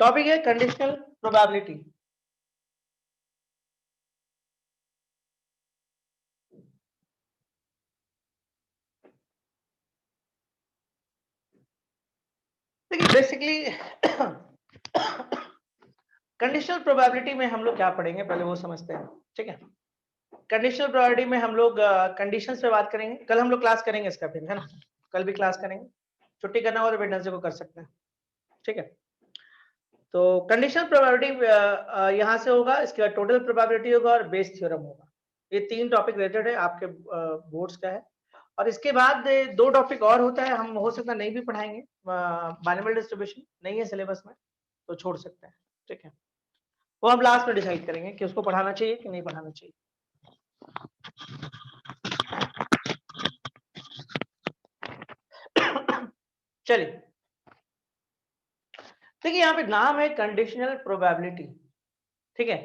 Topic है conditional probability. देखिए basically conditional probability में हम लोग क्या पढ़ेंगे पहले वो समझते हैं, ठीक है। कंडीशनल प्रोबेबिलिटी में हम लोग कंडीशंस पे बात करेंगे। कल हम लोग क्लास करेंगे इसका, फिर है ना, कल भी क्लास करेंगे। छुट्टी करना हो तो वेडनेसडे को कर सकते हैं, ठीक है। तो कंडीशनल प्रोबेबिलिटी यहाँ से होगा, इसके बाद टोटल प्रोबेबिलिटी होगा और बेस थ्योरम होगा। ये 3 टॉपिक रिलेटेड है, आपके बोर्ड्स का है। और इसके बाद 2 टॉपिक और होता है, हम हो सकता नहीं भी पढ़ाएंगे। बाइनोमियल डिस्ट्रीब्यूशन नहीं है सिलेबस में तो छोड़ सकते हैं, ठीक है। वो हम लास्ट में डिसाइड करेंगे कि उसको पढ़ाना चाहिए कि नहीं पढ़ाना चाहिए। चलिए, देखिए यहाँ पे नाम है कंडीशनल प्रोबेबिलिटी, ठीक है।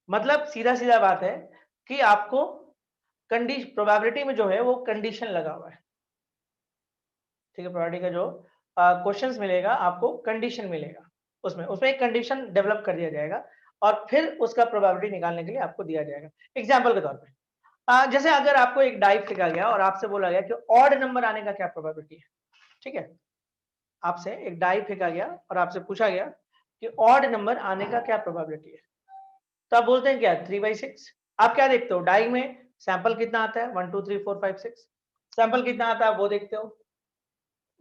मतलब सीधा सीधा बात है कि आपको प्रोबेबिलिटी में जो है वो कंडीशन लगा हुआ है, ठीक है। प्रोबेबिलिटी का जो क्वेश्चंस मिलेगा आपको कंडीशन मिलेगा, उसमें एक कंडीशन डेवलप कर दिया जाएगा और फिर उसका प्रोबेबिलिटी निकालने के लिए आपको दिया जाएगा। एग्जांपल के तौर पे जैसे अगर आपको एक डाई फेंका गया और आपसे बोला गया कि ऑड नंबर आने का क्या प्रोबेबिलिटी है, ठीक है। आपसे एक डाई फेंका गया और आपसे पूछा गया कि ऑड नंबर आने का क्या प्रोबेबिलिटी है, तो आप बोलते हैं क्या 3/6। आप क्या देखते हो डाई में, सैंपल कितना आता है 1 2 3 4 5 6, सैंपल कितना आता है वो देखते हो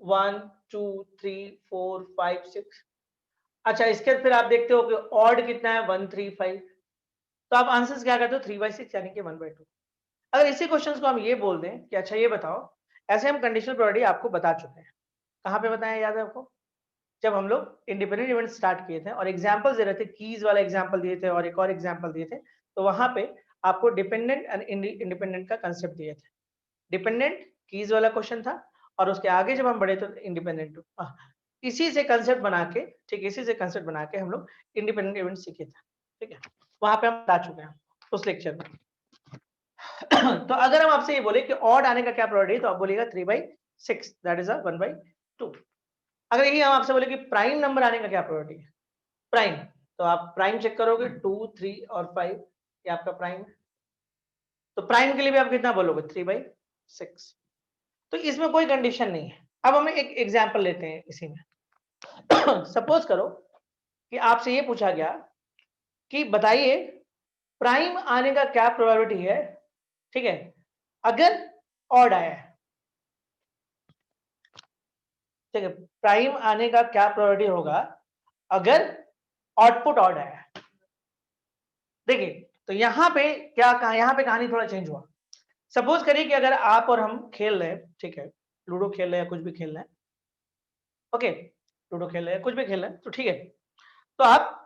1 2 3 4 5 6। अच्छा, इसके फिर आप देखते हो कि ऑड कितना है 1 3 5, तो आप आंसर्स क्या करते हो 3/6 यानी कि 1/2। अगर इसी क्वेश्चंस को हम ये बोल दें कि अच्छा ये बताओ, ऐसे हम कंडीशनल प्रोबेबिलिटी आपको बता चुके हैं। कहाँ पे बताया याद है आपको, जब हम लोग इंडिपेंडेंट इवेंट स्टार्ट किए थे और एग्जांपल्स दे रहे थे, कीज वाला एग्जांपल दिए थे और एक और एग्जांपल दिए थे, तो वहां पे आपको डिपेंडेंट एंड इंडिपेंडेंट का कंसेप्ट दिए थे। डिपेंडेंट कीज वाला क्वेश्चन था और उसके आगे जब हम बढ़े तो इंडिपेंडेंट, इसी से कंसेप्ट बना के, ठीक, इसी से कंसेप्ट बना के हम लोग इंडिपेंडेंट इवेंट सीखे थे, ठीक है। वहां पे हम बता चुके हैं उस लेक्चर में। तो अगर हम आपसे ये बोले कि ऑड आने का क्या प्रोबेबिलिटी है, तो आप बोलिएगा 3/6, दैट इज 1/2। अगर यही हम आपसे बोले कि प्राइम नंबर आने का क्या प्रोबेबिलिटी है, प्राइम, तो आप प्राइम चेक करोगे 2 3 और 5, ये आपका प्राइम है। तो प्राइम के लिए भी आप कितना बोलोगे 3/6। तो इसमें कोई कंडीशन नहीं है। अब हम एक एग्जांपल लेते हैं इसी में। सपोज करो कि आपसे ये पूछा गया कि बताइए प्राइम आने का क्या प्रोबेबिलिटी है, ठीक है, अगर ऑड आया है, ठीक है। प्राइम आने का क्या प्रोबेबिलिटी होगा अगर आउटपुट ऑड आया है। देखिए, तो यहां पे क्या कहा, यहां पे कहानी थोड़ा चेंज हुआ। सपोज करिए कि अगर आप और हम खेल रहे हैं, ठीक है, लूडो खेल रहे हैं या कुछ भी खेल रहे हैं, ओके, लूडो खेल रहे हैं कुछ भी खेल रहे हैं, तो ठीक है। तो आप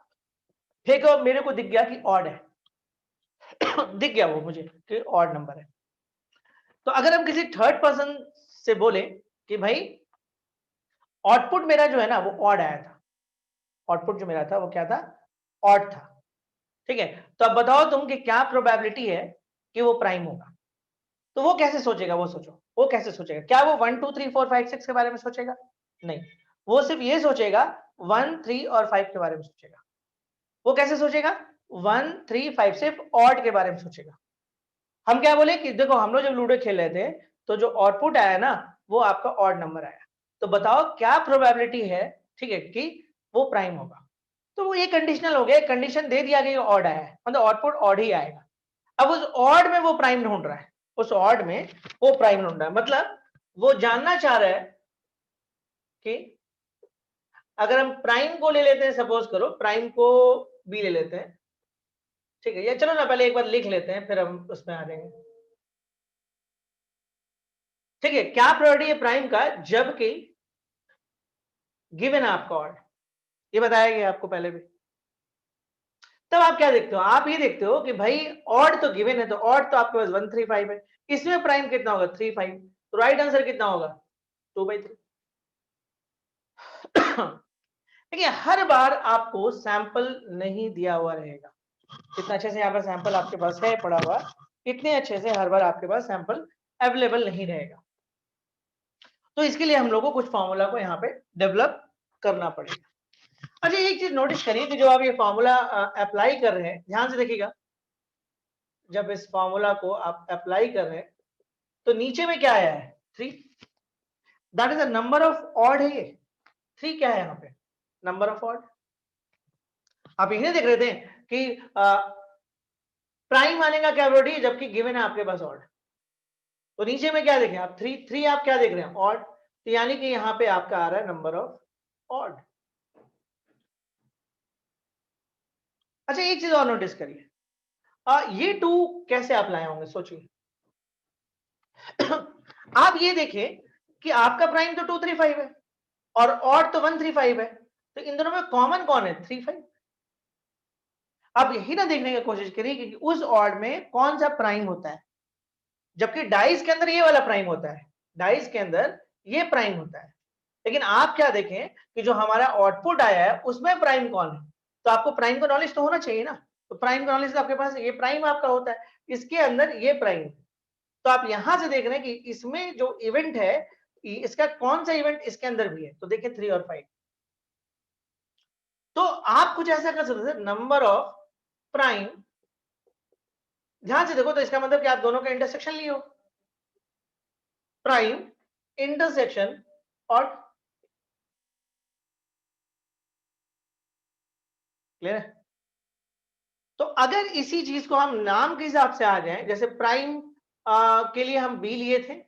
फेंको, मेरे को दिख गया कि ऑड है। दिख गया वो मुझे कि ऑड नंबर है। तो अगर हम किसी थर्ड पर्सन से बोले कि भाई आउटपुट मेरा जो है ना वो ऑड आया था, आउटपुट जो मेरा था वो क्या था, ऑड था, ठीक है। तो अब बताओ तुम कि क्या प्रोबेबिलिटी है कि वो प्राइम होगा। तो वो कैसे सोचेगा, वो सोचो, वो कैसे सोचेगा, क्या वो 1 2 3 4 5 6 के बारे में सोचेगा, नहीं, वो सिर्फ ये सोचेगा 1 3 और 5 के बारे में सोचेगा। वो कैसे सोचेगा, 1 3 5 सिर्फ ऑड के बारे में सोचेगा। हम क्या बोले कि देखो हम लोग जब लूडो खेल रहे थे तो जो आउटपुट आया ना वो आपका ऑड नंबर आया, तो बताओ क्या प्रोबेबिलिटी है, ठीक है, कि वो प्राइम होगा। तो वो ये कंडीशनल हो गया, कंडीशन दे दिया गया ऑड आया है, मतलब आउटपुट ऑड ही आएगा। अब उस ऑड में वो प्राइम ढूंढ रहा है, उस ऑड में वो प्राइम ढूंढ रहा है, मतलब वो जानना चाह रहा है कि अगर हम प्राइम को ले लेते हैं, सपोज करो प्राइम को बी ले लेते हैं, ठीक है, या चलो ना पहले एक बार लिख लेते हैं फिर हम उसमें आ जाएंगे, ठीक है। क्या प्रोबेबिलिटी है प्राइम का जबकि गिवन आपका ऑड, ये बताया गया आपको पहले भी। तब आप क्या देखते हो, आप ये देखते हो कि भाई ऑड तो गिवन है, तो ऑड तो आपके पास 1 3 5 है, इसमें प्राइम कितना होगा 3 5, तो राइट आंसर कितना होगा 2/3। देखिए हर बार आपको सैंपल नहीं दिया हुआ रहेगा, इतना अच्छे से यहाँ पर सैंपल आपके पास है पड़ा हुआ, इतने अच्छे से हर बार आपके पास सैंपल अवेलेबल नहीं रहेगा। तो इसके लिए हम लोगों को कुछ फॉर्मूला को यहाँ पे डेवलप करना पड़ेगा। अच्छा एक चीज नोटिस करिए कि जो आप ये फॉर्मूला अप्लाई कर रहे हैं, ध्यान से देखिएगा, जब इस फॉर्मूला को आप अप्लाई कर रहे हैं तो नीचे में क्या आया है 3, that is the number of odd है ये 3 क्या है यहाँ पे नंबर ऑफ ऑड। आप यही देख रहे थे कि प्राइम आने का क्या प्रोबेबिलिटी जबकि गिवन है आपके पास ऑड, तो नीचे में क्या देखें आप 3 आप क्या देख रहे हैं ऑड, तो यानी कि यहाँ पे आपका आ रहा है नंबर ऑफ ऑड। अच्छा एक चीज और नोटिस करिए, ये 2 कैसे आप लाए होंगे सोचिए। आप ये देखें कि आपका प्राइम तो 235 है और ऑड तो 135 है, तो इन दोनों में कॉमन कौन है 35। आप यही ना देखने की कोशिश करिए कि उस ऑड में कौन सा प्राइम होता है, जबकि डाइस के अंदर ये वाला प्राइम होता है, डाइस के अंदर ये प्राइम होता है, लेकिन आप क्या देखें कि जो हमारा आउटपुट आया है उसमें प्राइम कौन है, तो आपको प्राइम का नॉलेज तो होना चाहिए ना, तो प्राइम का नॉलेज तो आपके पास ये प्राइम आपका होता है, इसके अंदर ये प्राइम, तो आप यहां से देख रहे हैं कि इसमें जो इवेंट है इसका कौन सा इवेंट इसके अंदर भी है, तो देखिए 3 और 5, तो आप कुछ ऐसा कर सकते थे नंबर ऑफ प्राइम, ध्यान से देखो तो इसका मतलब कि आप दोनों का इंटरसेक्शन लिए हो, प्राइम इंटरसेक्शन और क्लियर है। तो अगर इसी चीज को हम नाम के हिसाब से आ जाएं, जैसे प्राइम के लिए हम बी लिए थे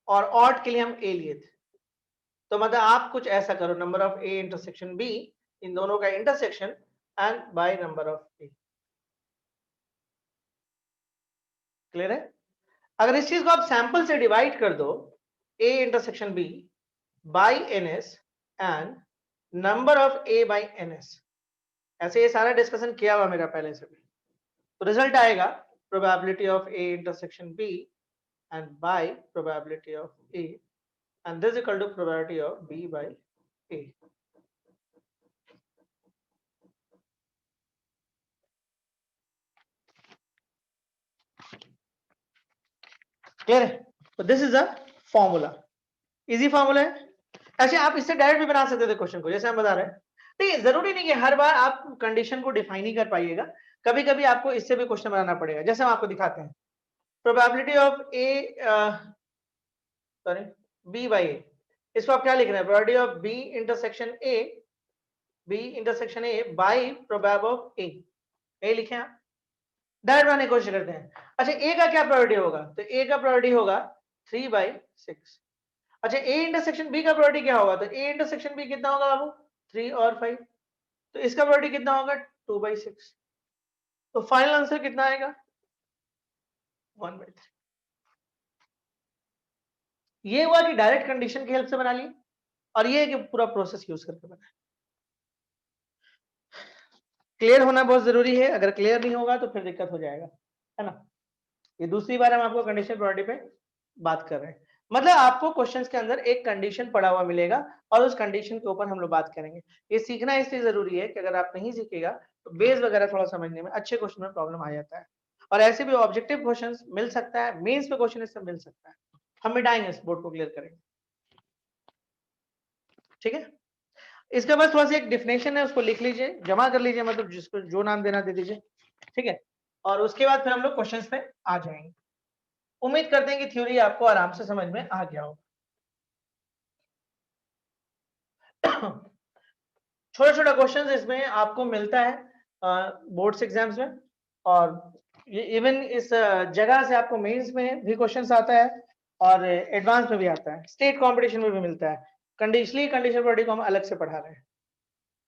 और ऑड के लिए हम ए लिए थे, तो मतलब आप कुछ ऐसा करो number of A intersection B, इन दोनों का intersection and by number of A, clear है। अगर इस चीज को आप सैंपल से डिवाइड कर दो A intersection B by N S and number of A by N S, ऐसे ये सारा डिस्कशन किया हुआ मेरा पहले से भी, तो रिजल्ट आएगा probability of A intersection B and by probability of A, and this is equal to probability of B by A. Clear है, तो this is a formula, easy formula है। ऐसे आप इससे डायरेक्ट भी बना सकते थे क्वेश्चन को, जैसे हम बता रहे हैं, नहीं जरूरी नहीं कि हर बार आप कंडीशन को डिफाइन ही कर पाइएगा, कभी कभी आपको इससे भी क्वेश्चन बनाना पड़ेगा, जैसे हम आपको दिखाते हैं probability of A sorry B by A, इसको आप क्या लिख रहे हैं probability of B intersection A by prob of A लिखे आप, डायरेक्ट बनाने की कोशिश करते हैं। अच्छा ए का क्या प्रायोरिटी होगा, तो ए का प्रायोरिटी होगा 3/6। अच्छा ए इंटरसेक्शन बी का प्रायोरिटी क्या होगा, तो ए इंटरसेक्शन बी कितना होगा बाबू 3 और 5, तो इसका प्रायोरिटी कितना होगा 2/6, तो फाइनल आंसर कितना आएगा 1/3। ये हुआ कि डायरेक्ट कंडीशन की हेल्प से बना लिए, और ये कि पूरा प्रोसेस यूज करके बना। क्लियर होना बहुत जरूरी है, अगर क्लियर नहीं होगा तो फिर दिक्कत हो जाएगा, है ना। ये दूसरी बार हम आपको कंडीशन प्रोबेबिलिटी पे बात कर रहे हैं, मतलब आपको क्वेश्चंस के अंदर एक कंडीशन पड़ा हुआ मिलेगा और उस कंडीशन के ऊपर हम लोग बात करेंगे। ये सीखना इसलिए जरूरी है कि अगर आप नहीं सीखेगा तो बेस वगैरह थोड़ा समझने में अच्छे क्वेश्चन में प्रॉब्लम आ जाता है, और ऐसे भी ऑब्जेक्टिव क्वेश्चंस मिल सकता है, मेंस पे क्वेश्चन इससे मिल सकता है, हम मिटाएंगे इस बोर्ड को, क्लियर करेंगे, ठीक है। इसके बाद थोड़ा सा एक डिफिनेशन है उसको लिख लीजिए, जमा कर लीजिए, मतलब जिसको जो नाम देना दे दीजिए, ठीक है, और उसके बाद फिर हम लोग क्वेश्चंस पे आ जाएंगे। उम्मीद करते हैं कि थ्योरी आपको आराम से समझ में आ गया होगा। छोटा छोटा क्वेश्चन इसमें आपको मिलता है बोर्ड्स एग्जाम्स में, और ये इवन इस जगह से आपको मेंस में भी क्वेश्चंस आता है और एडवांस में भी आता है, स्टेट कंपटीशन में भी मिलता है। कंडीशनली कंडीशन प्रोबेबिलिटी को हम अलग से पढ़ा रहे हैं,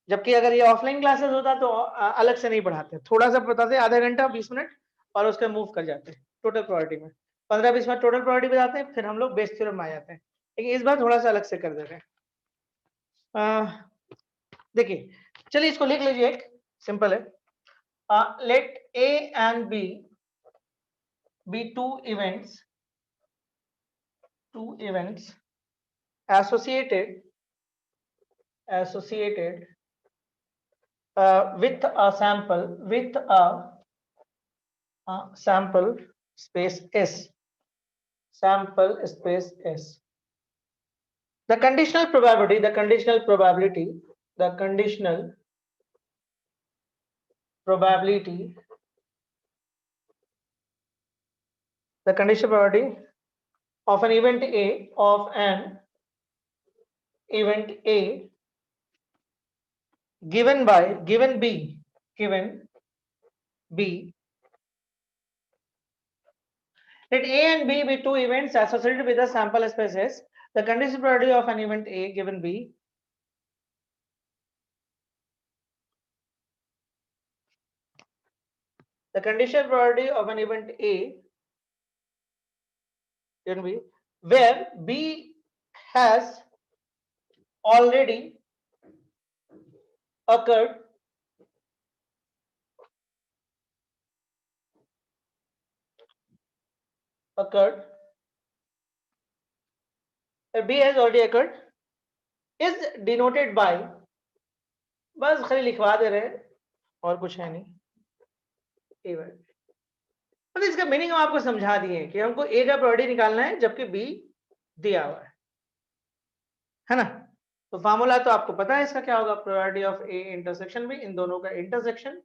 जबकि अगर ये ऑफलाइन क्लासेस होता तो अलग से नहीं पढ़ाते, थोड़ा सा बताते आधा घंटा 20 मिनट और उसके मूव कर जाते हैं टोटल प्रोबेबिलिटी में, 15-20 मिनट टोटल प्रोबेबिलिटी बताते हैं, फिर हम लोग बेस थ्योरम में आ जाते हैं, लेकिन इस बार थोड़ा सा अलग से कर दे रहे हैं। देखिए चलिए इसको लिख लीजिए, एक सिंपल है, let A and B be two events associated with a sample space S. The conditional probability probability, the conditional probability of an event A given B let A and B be two events associated with the sample spaces. The conditional probability of an event A given B the conditional probability of an event A given B where B has already occurred where B has already occurred is denoted by बस खाली लिखवा दे रहे हैं और कुछ है नहीं event मतलब इसका मीनिंग हम आपको समझा दिए कि हमको ए का प्रोबेबिलिटी निकालना है जबकि बी दिया हुआ है ना। तो फार्मूला तो आपको पता है इसका क्या होगा, probability of A intersection B, इन दोनों का intersection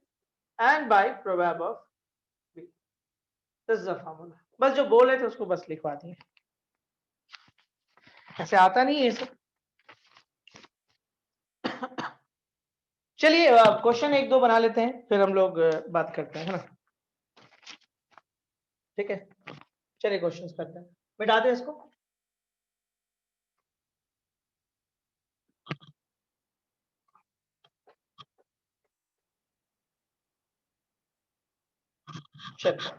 and by prob of B, this is the formula. बस जो बोले थे उसको बस लिखवा दिए, ऐसे आता नहीं है सब। चलिए क्वेश्चन एक दो बना लेते हैं फिर हम लोग बात करते हैं, है ना। ठीक है, चलिए क्वेश्चंस करते हैं, मिटाते हैं इसको। चलिए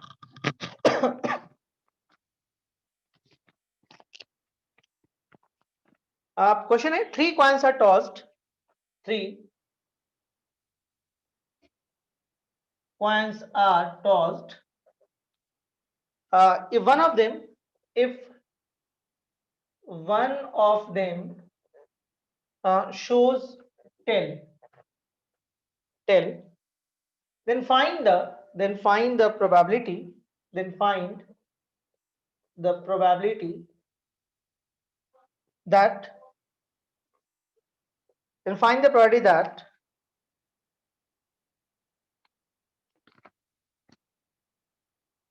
आप क्वेश्चन है 3 coins are tossed, 3 coins are tossed, if one of them shows tail, then find the probability that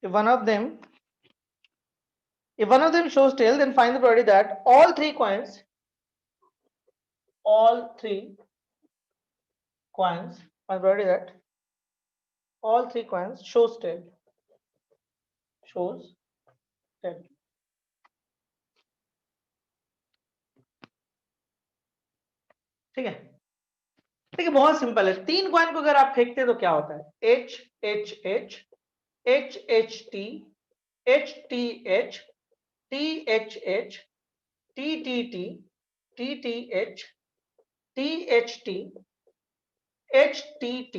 if one of them shows tail, then find the probability that all three coins shows tail, ठीक है। देखिए बहुत simple है, 3 coin को अगर आप फेंकते हैं तो क्या होता है, H H H H H T H T H T H H T T T T T H T H T H T T,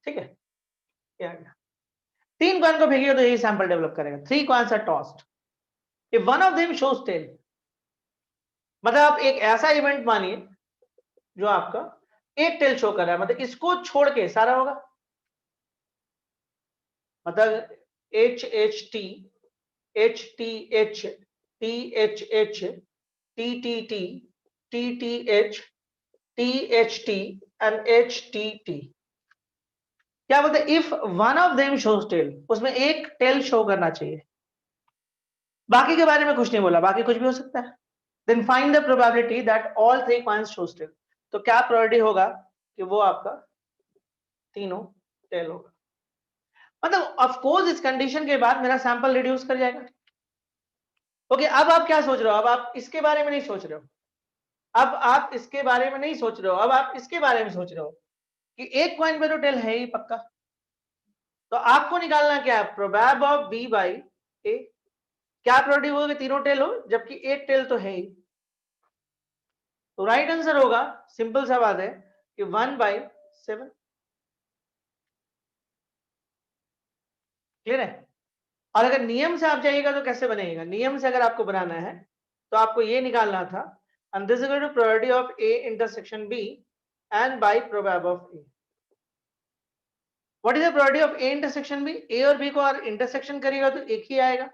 ठीक है। क्या गया, 3 कॉइन को फेंकिएगा तो यही सैंपल डेवलप करेगा। 3 coins are tossed, if one of them shows tail, मतलब आप एक ऐसा इवेंट मानिए जो आपका एक टेल शो कर रहा है, मतलब इसको छोड़ के सारा होगा, मतलब H H T H T H T H H T T T T T H T H T and H T T, क्या बोलते हैं, if one of them shows tail, उसमें एक टेल शो करना चाहिए, बाकी के बारे में कुछ नहीं बोला, बाकी कुछ भी हो सकता है। Then find the probability that all 3 coins shows tail, तो क्या प्रोबेबिलिटी होगा कि वो आपका तीनों टेल होगा, मतलब ऑफ कोर्स इस कंडीशन के बाद मेरा सैंपल रिड्यूस कर जाएगा। ओके, अब आप क्या सोच रहे हो, अब आप इसके बारे में नहीं सोच रहे हो, अब आप इसके बारे में नहीं सोच रहे हो, अब आप इसके बारे में सोच रहे हो कि एक कॉइन पे तो टेल है ही पक्का, तो आपको निकालना क्या है, प्रोबेब ऑफ बी बाई ए, क्या प्रोबेबिलिटी होगी तीनों टेल हो जबकि एक टेल तो है ही, तो राइट आंसर होगा, सिंपल सा बात है कि 1/7, क्लियर है। और अगर नियम से आप जाइएगा तो कैसे बनेगा, नियम से अगर आपको बनाना है तो आपको ये निकालना था, and this is equal to probability of A intersection B and by prob of A. What is the probability of A intersection B? A और B को और इंटरसेक्शन करेगा तो एक ही आएगा,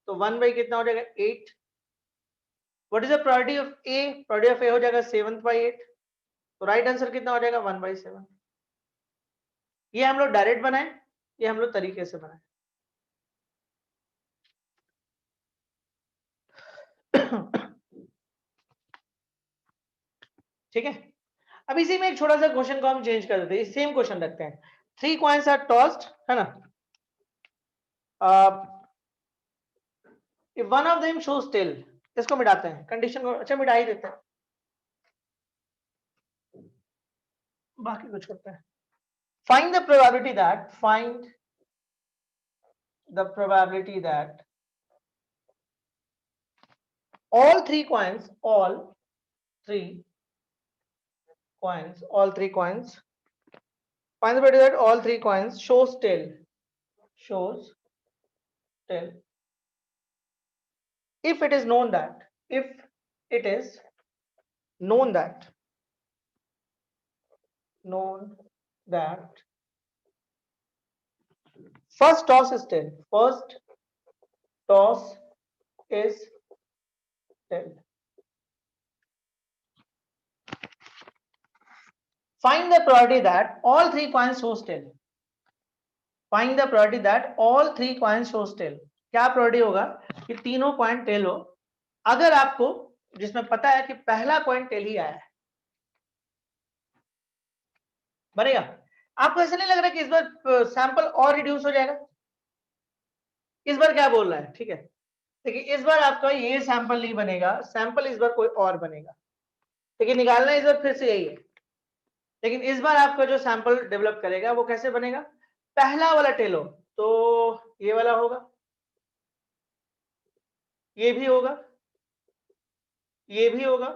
तो 1 by कितना हो जाएगा 8. What is the probability of A? Probability of A हो जाएगा 7/8, तो राइट आंसर कितना हो जाएगा 1/7. ये हम लोग डायरेक्ट बनाए, ये हम लोग तरीके से बनाए। ठीक है, अब इसी में एक छोटा सा क्वेश्चन को हम चेंज कर देते हैं, सेम क्वेश्चन रखते हैं। 3 कॉइन्स आर टॉस्ड, है ना, if one of them shows tail, इसको मिटाते हैं, कंडीशन को अच्छा मिटा ही देते हैं, बाकी कुछ करते हैं। Find the probability that, find the probability that all three coins, all three coins, find the probability that all three coins shows tail, if it is known that, if it is known that first toss is tail, first toss is tail. Find the probability that all three coins shows tail. Find the probability that all three coins shows tail. क्या probability होगा कि तीनों coin tell हो, अगर आपको जिसमें पता है कि पहला कॉइन टेल ही आया है, बनेगा? आपको ऐसा नहीं लग रहा कि इस बार सैंपल और रिड्यूस हो जाएगा? इस बार क्या बोल रहा है, ठीक है, देखिए इस बार आपका ये सैंपल नहीं बनेगा, सैंपल इस बार कोई और बनेगा, लेकिन निकालना इस बार फिर से यही है, लेकिन इस बार आपका जो सैंपल डेवलप करेगा वो कैसे बनेगा? पहला वाला टेल हो तो ये वाला होगा, ये भी होगा, ये भी होगा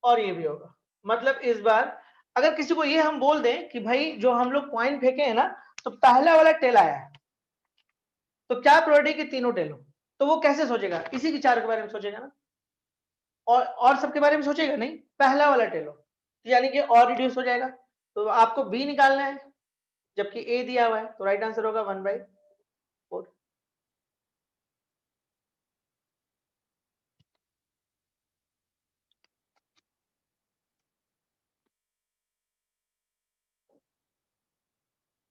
और ये भी होगा। मतलब इस बार अगर किसी को ये हम बोल दें कि भाई जो हम लोग कॉइन फेंके हैं ना, तो पहला वाला टेल आया है, तो क्या प्रोबेबिलिटी कि तीनों टेल हो, तो वो कैसे सोचेगा? इसी की चार के बारे में सोचेगा ना, और सबके बारे में सोचेगा नहीं, पहला वाला टेल हो, यानी कि और रिड्यूस हो जाएगा। तो आपको बी निकालना है, जबकि ए दिया हुआ है, तो राइट आंसर होगा 1/4।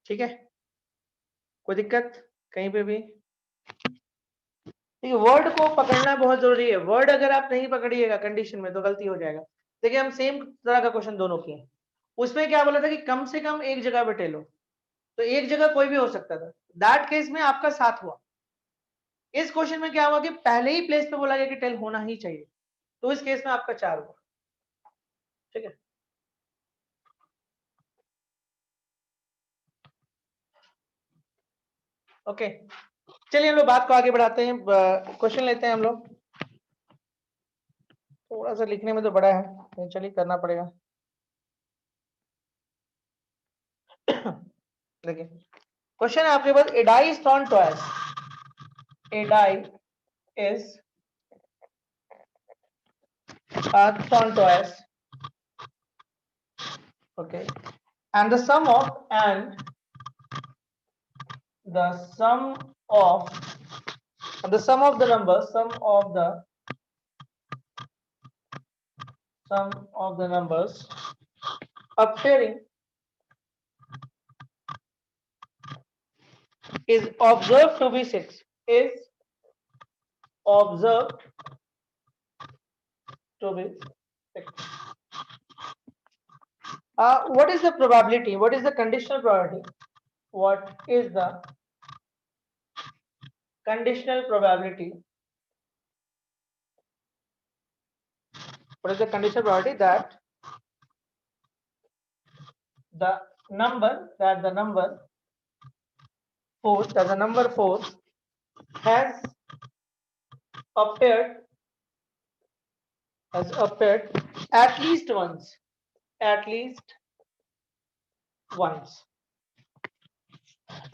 ठीक है, कोई दिक्कत कहीं पे भी? देखिए वर्ड को पकड़ना बहुत जरूरी है, वर्ड अगर आप नहीं पकड़िएगा कंडीशन में तो गलती हो जाएगा। देखिए हम सेम तरह का क्वेश्चन दोनों किए, उसमें क्या बोला था कि कम से कम एक जगह पे टेल हो, तो एक जगह कोई भी हो सकता था, दैट केस में आपका 7 हुआ। इस क्वेश्चन में क्या हुआ कि पहले ही प्लेस पे बोला गया कि टेल होना ही चाहिए, तो इस केस में आपका 4 हुआ। ठीक है, ओके, चलिए हम लोग बात को आगे बढ़ाते हैं, क्वेश्चन लेते हैं हम लोग। थोड़ा सा लिखने में तो बड़ा है, तो चलिए करना पड़ेगा। देखिए क्वेश्चन है आपके पास, a die is thrown twice, a die is thrown twice, okay, and the sum of the numbers, appearing is observed to be 6, is observed to be 6. What is the probability? What is the conditional probability? What is the conditional probability? What is the conditional probability that the number 4 has appeared at least once,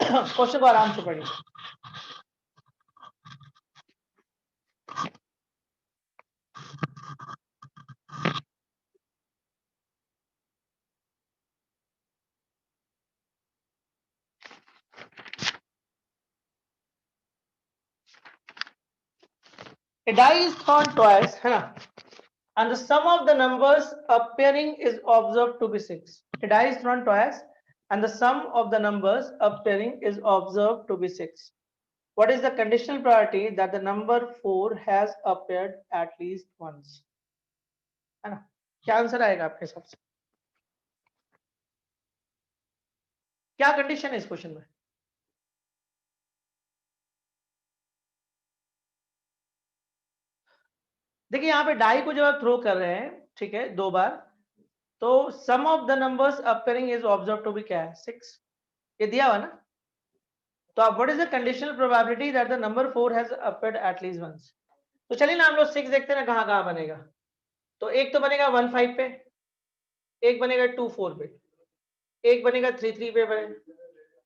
question को आराम से पढ़िए। A die is thrown twice, है ना, and the sum of the numbers appearing is observed to be 6. A die is thrown twice and the sum of the numbers appearing is observed to be 6. What is the conditional probability that the number 4 has appeared at least once? है ना? क्या answer आएगा आपके हिसाब से? क्या condition है इस क्वेश्चन में? देखिए यहाँ पे डाई को जब आप थ्रो कर रहे हैं, ठीक है, 2 बार, तो sum of the numbers appearing is observe to be क्या है? 6. ये दिया हुआ ना? तो अब what is the conditional probability that the number 4 has appeared at least once? तो चलिए ना हम लोग 6 देखते हैं ना कहाँ-कहाँ बनेगा। तो एक तो बनेगा 1 5 पे, एक बनेगा 2 4 पे, एक बनेगा 3 3 पे,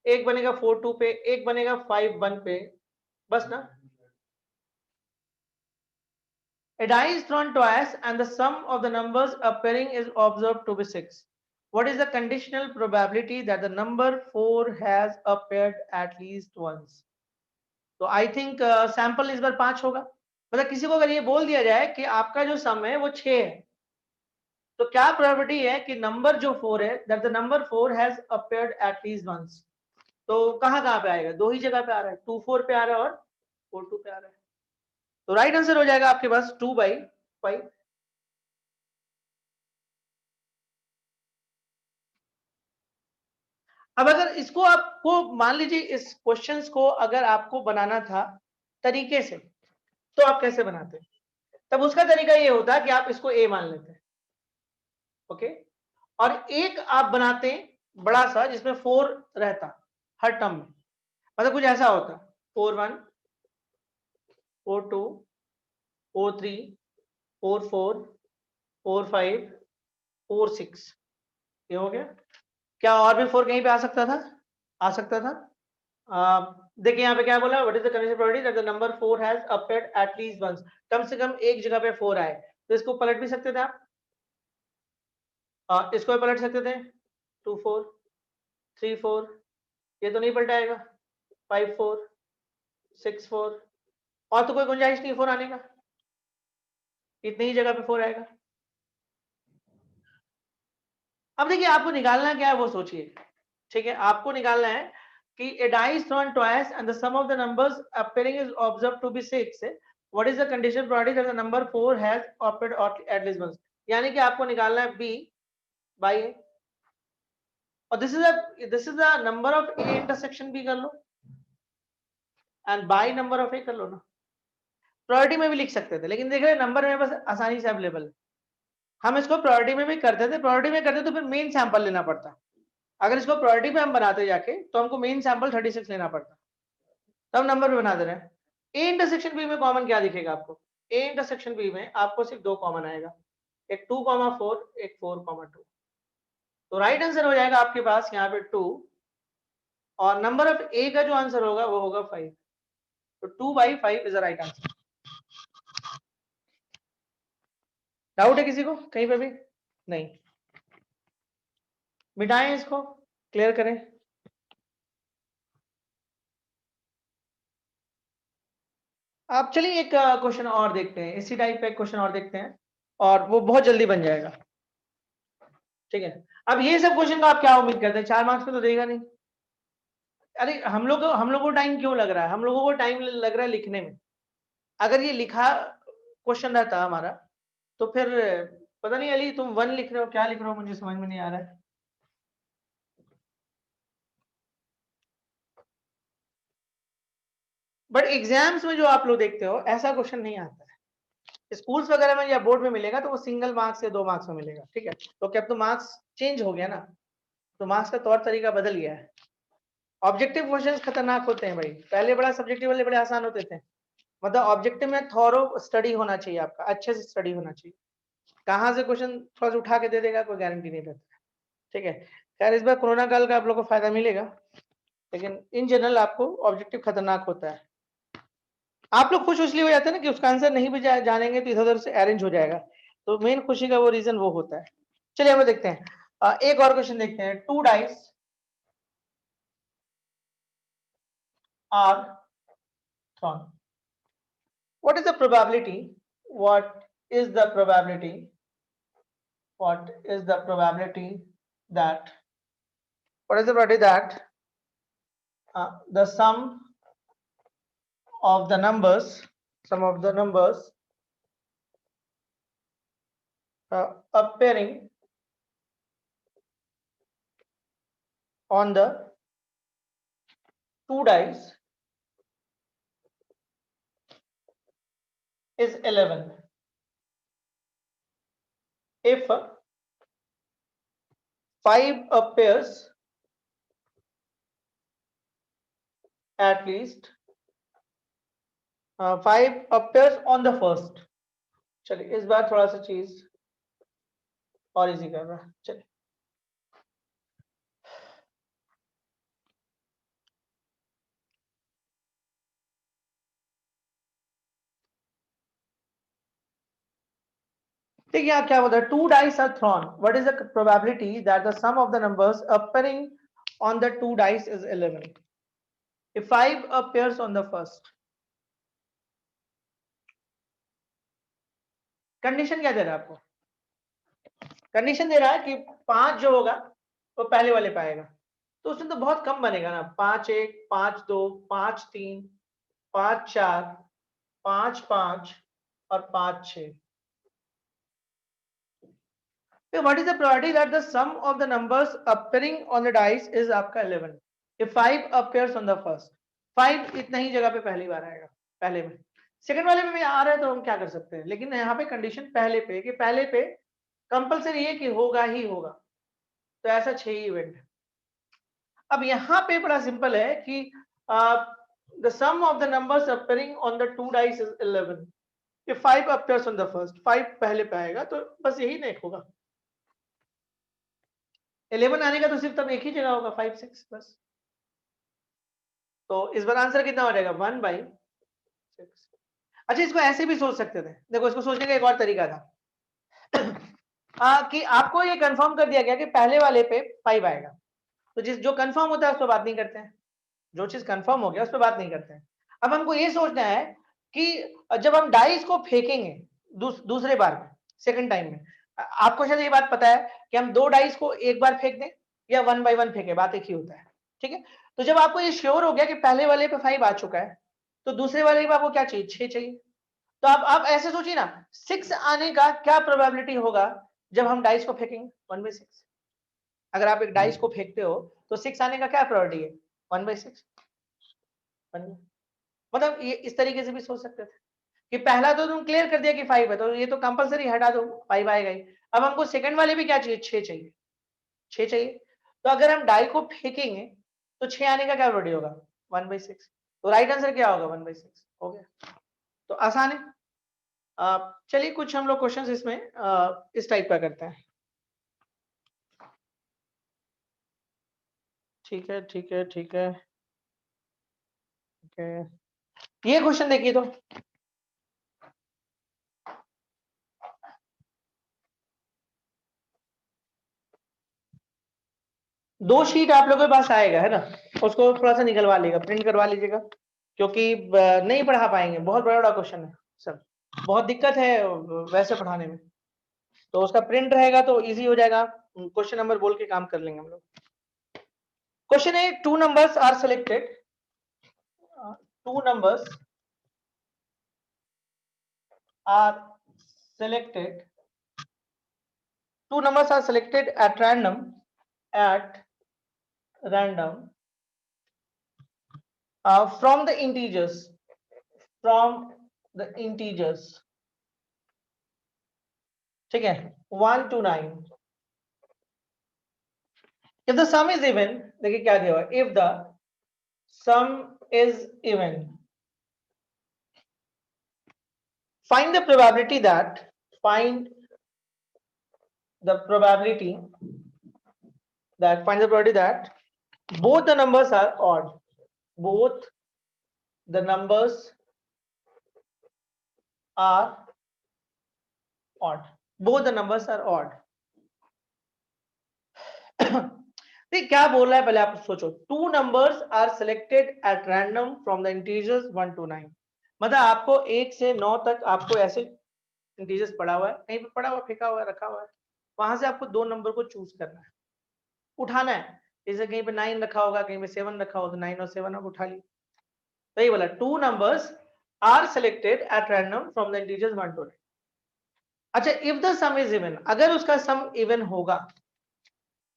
एक बनेगा 4 2 पे, एक बनेगा 5 1 पे, बस ना? A die is thrown twice and the sum of the numbers appearing is observed to be 6. What is the conditional probability that the number 4 has appeared at least once? तो आई थिंक सैंपल इस बार 5 होगा। मतलब किसी को अगर ये बोल दिया जाए कि आपका जो सम है वो 6 है, तो क्या प्रोबेबिलिटी है कि नंबर जो 4 है that the number 4 has appeared at least once? तो कहाँ-कहाँ पे आएगा? 2 ही जगह पे आ रहा है, 2 4 पे आ रहा है और 4 2 पे आ रहा है। तो राइट आंसर हो जाएगा आपके पास 2/5। अब अगर इसको आपको मान लीजिए इस क्वेश्चंस को अगर आपको बनाना था तरीके से, तो आप कैसे बनाते? तब उसका तरीका ये होता कि आप इसको ए मान लेते, ओके, और एक आप बनाते बड़ा सा जिसमें 4 रहता हर टर्म में। मतलब कुछ ऐसा होता 4 1 4 2 4 3 4 4 4 5 4 6, ये हो गया। क्या और भी 4 कहीं पे आ सकता था? आ सकता था। देखिए यहाँ पे क्या बोला, what is the conditional probability that the number 4 has appeared at least once? कम से कम एक जगह पे 4 आए, तो इसको पलट भी सकते थे आप। इसको भी पलट सकते थे, 2 4 3 4, ये तो नहीं पलटाएगा, 5 4 6 4, और तो कोई गुंजाइश नहीं 4 आने का, इतनी ही जगह पे 4 आएगा। अब देखिए आपको निकालना क्या है वो सोचिए, ठीक है, आपको निकालना है कि a die is thrown twice and the sum of the numbers appearing is observed to be 6. What is the condition probability that the number 4 has appeared at least once? यानी कि आपको निकालना है b by a, और this is the number of a intersection b कर लो and by number of a कर लो ना। Probability में भी लिख सकते थे, लेकिन देख रहे नंबर में बस आसानी से अवेलेबल है। हम इसको प्रोबेबिलिटी में भी करते थे, प्रोबेबिलिटी में करते तो फिर मेन सैंपल लेना पड़ता। अगर इसको प्रोबेबिलिटी पे हम बनाते जाके तो हमको मेन सैंपल 36 लेना पड़ता, तब नंबर पे बना दे रहे हैं। ए इंटरसेक्शन बी में कॉमन क्या दिखेगा आपको? ए इंटरसेक्शन बी में आपको सिर्फ 2 कॉमन आएगा, एक 2,4, एक 4,2। तो राइट आंसर हो जाएगा आपके पास यहाँ पे 2, और नंबर ऑफ ए का जो आंसर होगा वो होगा 5। तो 2/5 is the right answer. Doubt है किसी को कहीं पे भी? नहीं, मिटाएं इसको, क्लियर करें। आप चलिए एक क्वेश्चन और देखते हैं, इसी टाइप का एक क्वेश्चन और देखते हैं, और वो बहुत जल्दी बन जाएगा, ठीक है। अब ये सब क्वेश्चन का आप क्या उम्मीद करते हैं? 4 मार्क्स पे तो देगा नहीं। अरे हम लोग को टाइम क्यों लग रहा है? हम लोगों को टाइम लग रहा है लिखने में। अगर ये लिखा क्वेश्चन रहता हमारा, तो फिर पता नहीं अली तुम 1 लिख रहे हो, क्या लिख रहे हो, मुझे समझ में नहीं आ रहा है। बट एग्जाम्स में जो आप लोग देखते हो ऐसा क्वेश्चन नहीं आता है। स्कूल्स वगैरह में या बोर्ड में मिलेगा तो वो सिंगल मार्क्स या 2 मार्क्स में मिलेगा, ठीक है। तो क्या तो मार्क्स चेंज हो गया ना, तो मार्क्स का तौर तरीका बदल गया है। ऑब्जेक्टिव क्वेश्चन खतरनाक होते हैं भाई, पहले बड़ा सब्जेक्टिव वाले बड़े आसान होते थे। मतलब ऑब्जेक्टिव में थॉरो स्टडी होना चाहिए, आपका अच्छे से स्टडी होना चाहिए। कहाँ से क्वेश्चन थोड़ा सा उठा के दे देगा कोई गारंटी नहीं रहता, ठीक है। खैर इस बार कोरोना काल का आप लोग को फायदा मिलेगा, लेकिन इन जनरल आपको ऑब्जेक्टिव खतरनाक होता है। आप लोग खुश इसलिए हो जाते हैं ना कि उसका आंसर नहीं भी जानेंगे तो इधर उधर से अरेंज हो जाएगा, तो मेन खुशी का वो रीजन वो होता है। चलिए हम देखते हैं एक और क्वेश्चन देखते हैं। 2 dice are thrown, what is the probability what is the probability what is the probability that what is the probability that the sum of the numbers appearing on the two dice is 11 if 5 appears at least 5 appears on the first. चलिए इस बार थोड़ा सा चीज और easy कर रहा है। चलिए देखिए यहाँ क्या होता है, two dice are thrown, what is the probability that the sum of the numbers appearing on the two dice is 11 if 5 appears on the first। Condition क्या दे रहा है आपको, कंडीशन दे रहा है कि 5 जो होगा वो पहले वाले पाएगा, तो उसमें तो बहुत कम बनेगा ना, 5 1 5 2 5 3 5 4 5 5 और 5 6। What is the probability that the sum of the numbers appearing on the dice is आपका 11 if 5 appears on the first। 5 इतना ही जगह पे पहली बार आएगा, पहले में। सेकंड वाले में भी आ रहा है तो हम क्या कर सकते हैं, लेकिन यहाँ पे कंडीशन पहले पे कि पहले पे कंपलसरी है कि होगा ही होगा, तो ऐसा 6 ही इवेंट है। अब यहाँ पे बड़ा सिंपल है कि the sum of the numbers appearing on the two dice is 11 if 5 appears on the first। 5 पहले पे आएगा तो बस यही ना एक होगा, 11 आने का तो सिर्फ तब एक ही जगह होगा 5 6 बस। तो इस बार आंसर कितना हो जाएगा 1/6। अच्छा इसको ऐसे भी सोच सकते थे, देखो इसको सोचने का एक और तरीका था कि आपको ये कंफर्म कर दिया गया कि पहले वाले पे 5 आएगा, तो जो कंफर्म होता है उस पर बात नहीं करते हैं, जो चीज कंफर्म हो गया उस पर बात नहीं करते हैं। अब हमको ये सोचना है कि जब हम डाइस को फेंकेंगे दूसरे बार में, सेकंड टाइम में, आपको शायद ये बात पता है कि हम 2 डाइस को एक बार फेंक दें या 1 बाय 1 फेंके, बात एक ही होता है, ठीक है। तो जब आपको ये श्योर हो गया कि पहले वाले पे 5 आ चुका है, तो दूसरे वाले पे आपको क्या चाहिए, 6 चाहिए। तो आप ऐसे सोचिए ना, 6 आने का क्या प्रोबेबिलिटी होगा जब हम डाइस को फेंकेंगे, 1/6। अगर आप एक डाइस को फेंकते हो तो 6 आने का क्या प्रोबेबिलिटी है, 1/6। मतलब ये इस तरीके से भी सोच सकते थे कि पहला तो तुम क्लियर कर दिया कि 5 है, तो ये तो कंपलसरी हटा दो, 5 आएगा ही। अब हमको सेकंड वाले भी क्या चाहिए, 6 चाहिए, 6 चाहिए। तो अगर हम डाई को फेंकेंगे तो 6 आने का क्या प्रोबेबिलिटी होगा, 1/6। तो राइट आंसर क्या होगा, 1/6 हो गया। तो आसान है। चलिए कुछ हम लोग क्वेश्चंस इसमें इस टाइप का करते हैं। ठीक है ठीक है ठीक है ठीक है, ये क्वेश्चन देखिए तो, दो शीट आप लोगों के पास आएगा है ना, उसको थोड़ा सा निकलवा लीजिएगा, प्रिंट करवा लीजिएगा, क्योंकि नहीं पढ़ा पाएंगे, बहुत बड़ा बड़ा क्वेश्चन है सब, बहुत दिक्कत है वैसे पढ़ाने में। तो उसका प्रिंट रहेगा तो इजी हो जाएगा, क्वेश्चन नंबर बोल के काम कर लेंगे हम लोग। क्वेश्चन है, two numbers are selected, two numbers are selected, two numbers are selected at random from the integers, ठीक है, 1 to 9। if the sum is even, देखिए क्या दिया हुआ है, if the sum is even, find the probability that find the probability that both the numbers are odd, both the numbers are odd, both the numbers are odd। देखिए क्या बोल रहा है, पहले आप सोचो, two numbers are selected at random from the integers 1 to 9, मतलब आपको 1 से 9 तक आपको ऐसे इंटीजर्स पड़ा हुआ है, कहीं पे पड़ा हुआ, फेंका हुआ है, रखा हुआ है, वहां से आपको दो नंबर को चूज करना है, उठाना है। इसे कहीं पे 9 रखा होगा, कहीं पे 7 रखा होगा, तो 9 और 7 आप उठा लिए। तो ये बोला 2 numbers are selected at random from the integers 1 to 9। अच्छा, if the some is even, अगर उसका सम इवन होगा,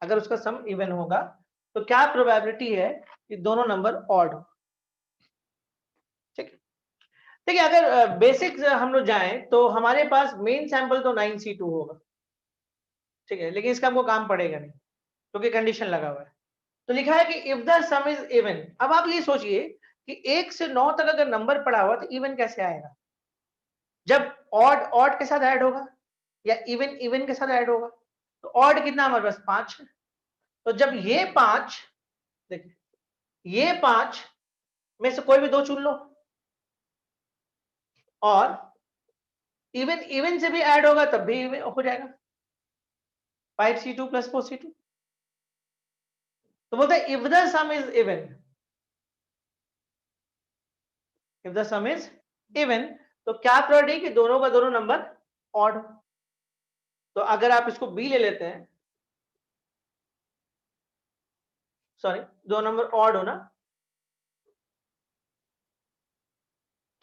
अगर उसका सम इवन होगा तो क्या प्रोबेबिलिटी है कि दोनों नंबर ऑड हो। ठीक है, देखिए अगर बेसिक हम लोग जाएं तो हमारे पास मेन सैंपल तो 9C2 होगा, ठीक है, लेकिन इसका हमको काम पड़ेगा नहीं क्योंकि कंडीशन लगा हुआ है। तो लिखा है कि if the some is even. अब आप ये सोचिए कि 1 से 9 तक अगर नंबर पड़ा हुआ तो इवन कैसे आएगा? जब ऑड ऑड के साथ ऐड होगा या इवन इवन के साथ ऐड होगा। तो ऑड कितना हमारे पास 5 है, तो जब ये 5, देखिए ये 5 में से कोई भी 2 चुन लो, और इवन इवन से भी ऐड होगा तब भी हो जाएगा 5C2 प्लस 4C2। तो बोलते हैं if the some is even, if the some is even, तो क्या प्रोबेबिलिटी कि दोनों का दोनों नंबर ऑड। तो अगर आप इसको बी ले लेते हैं, सॉरी दो नंबर ऑड हो ना,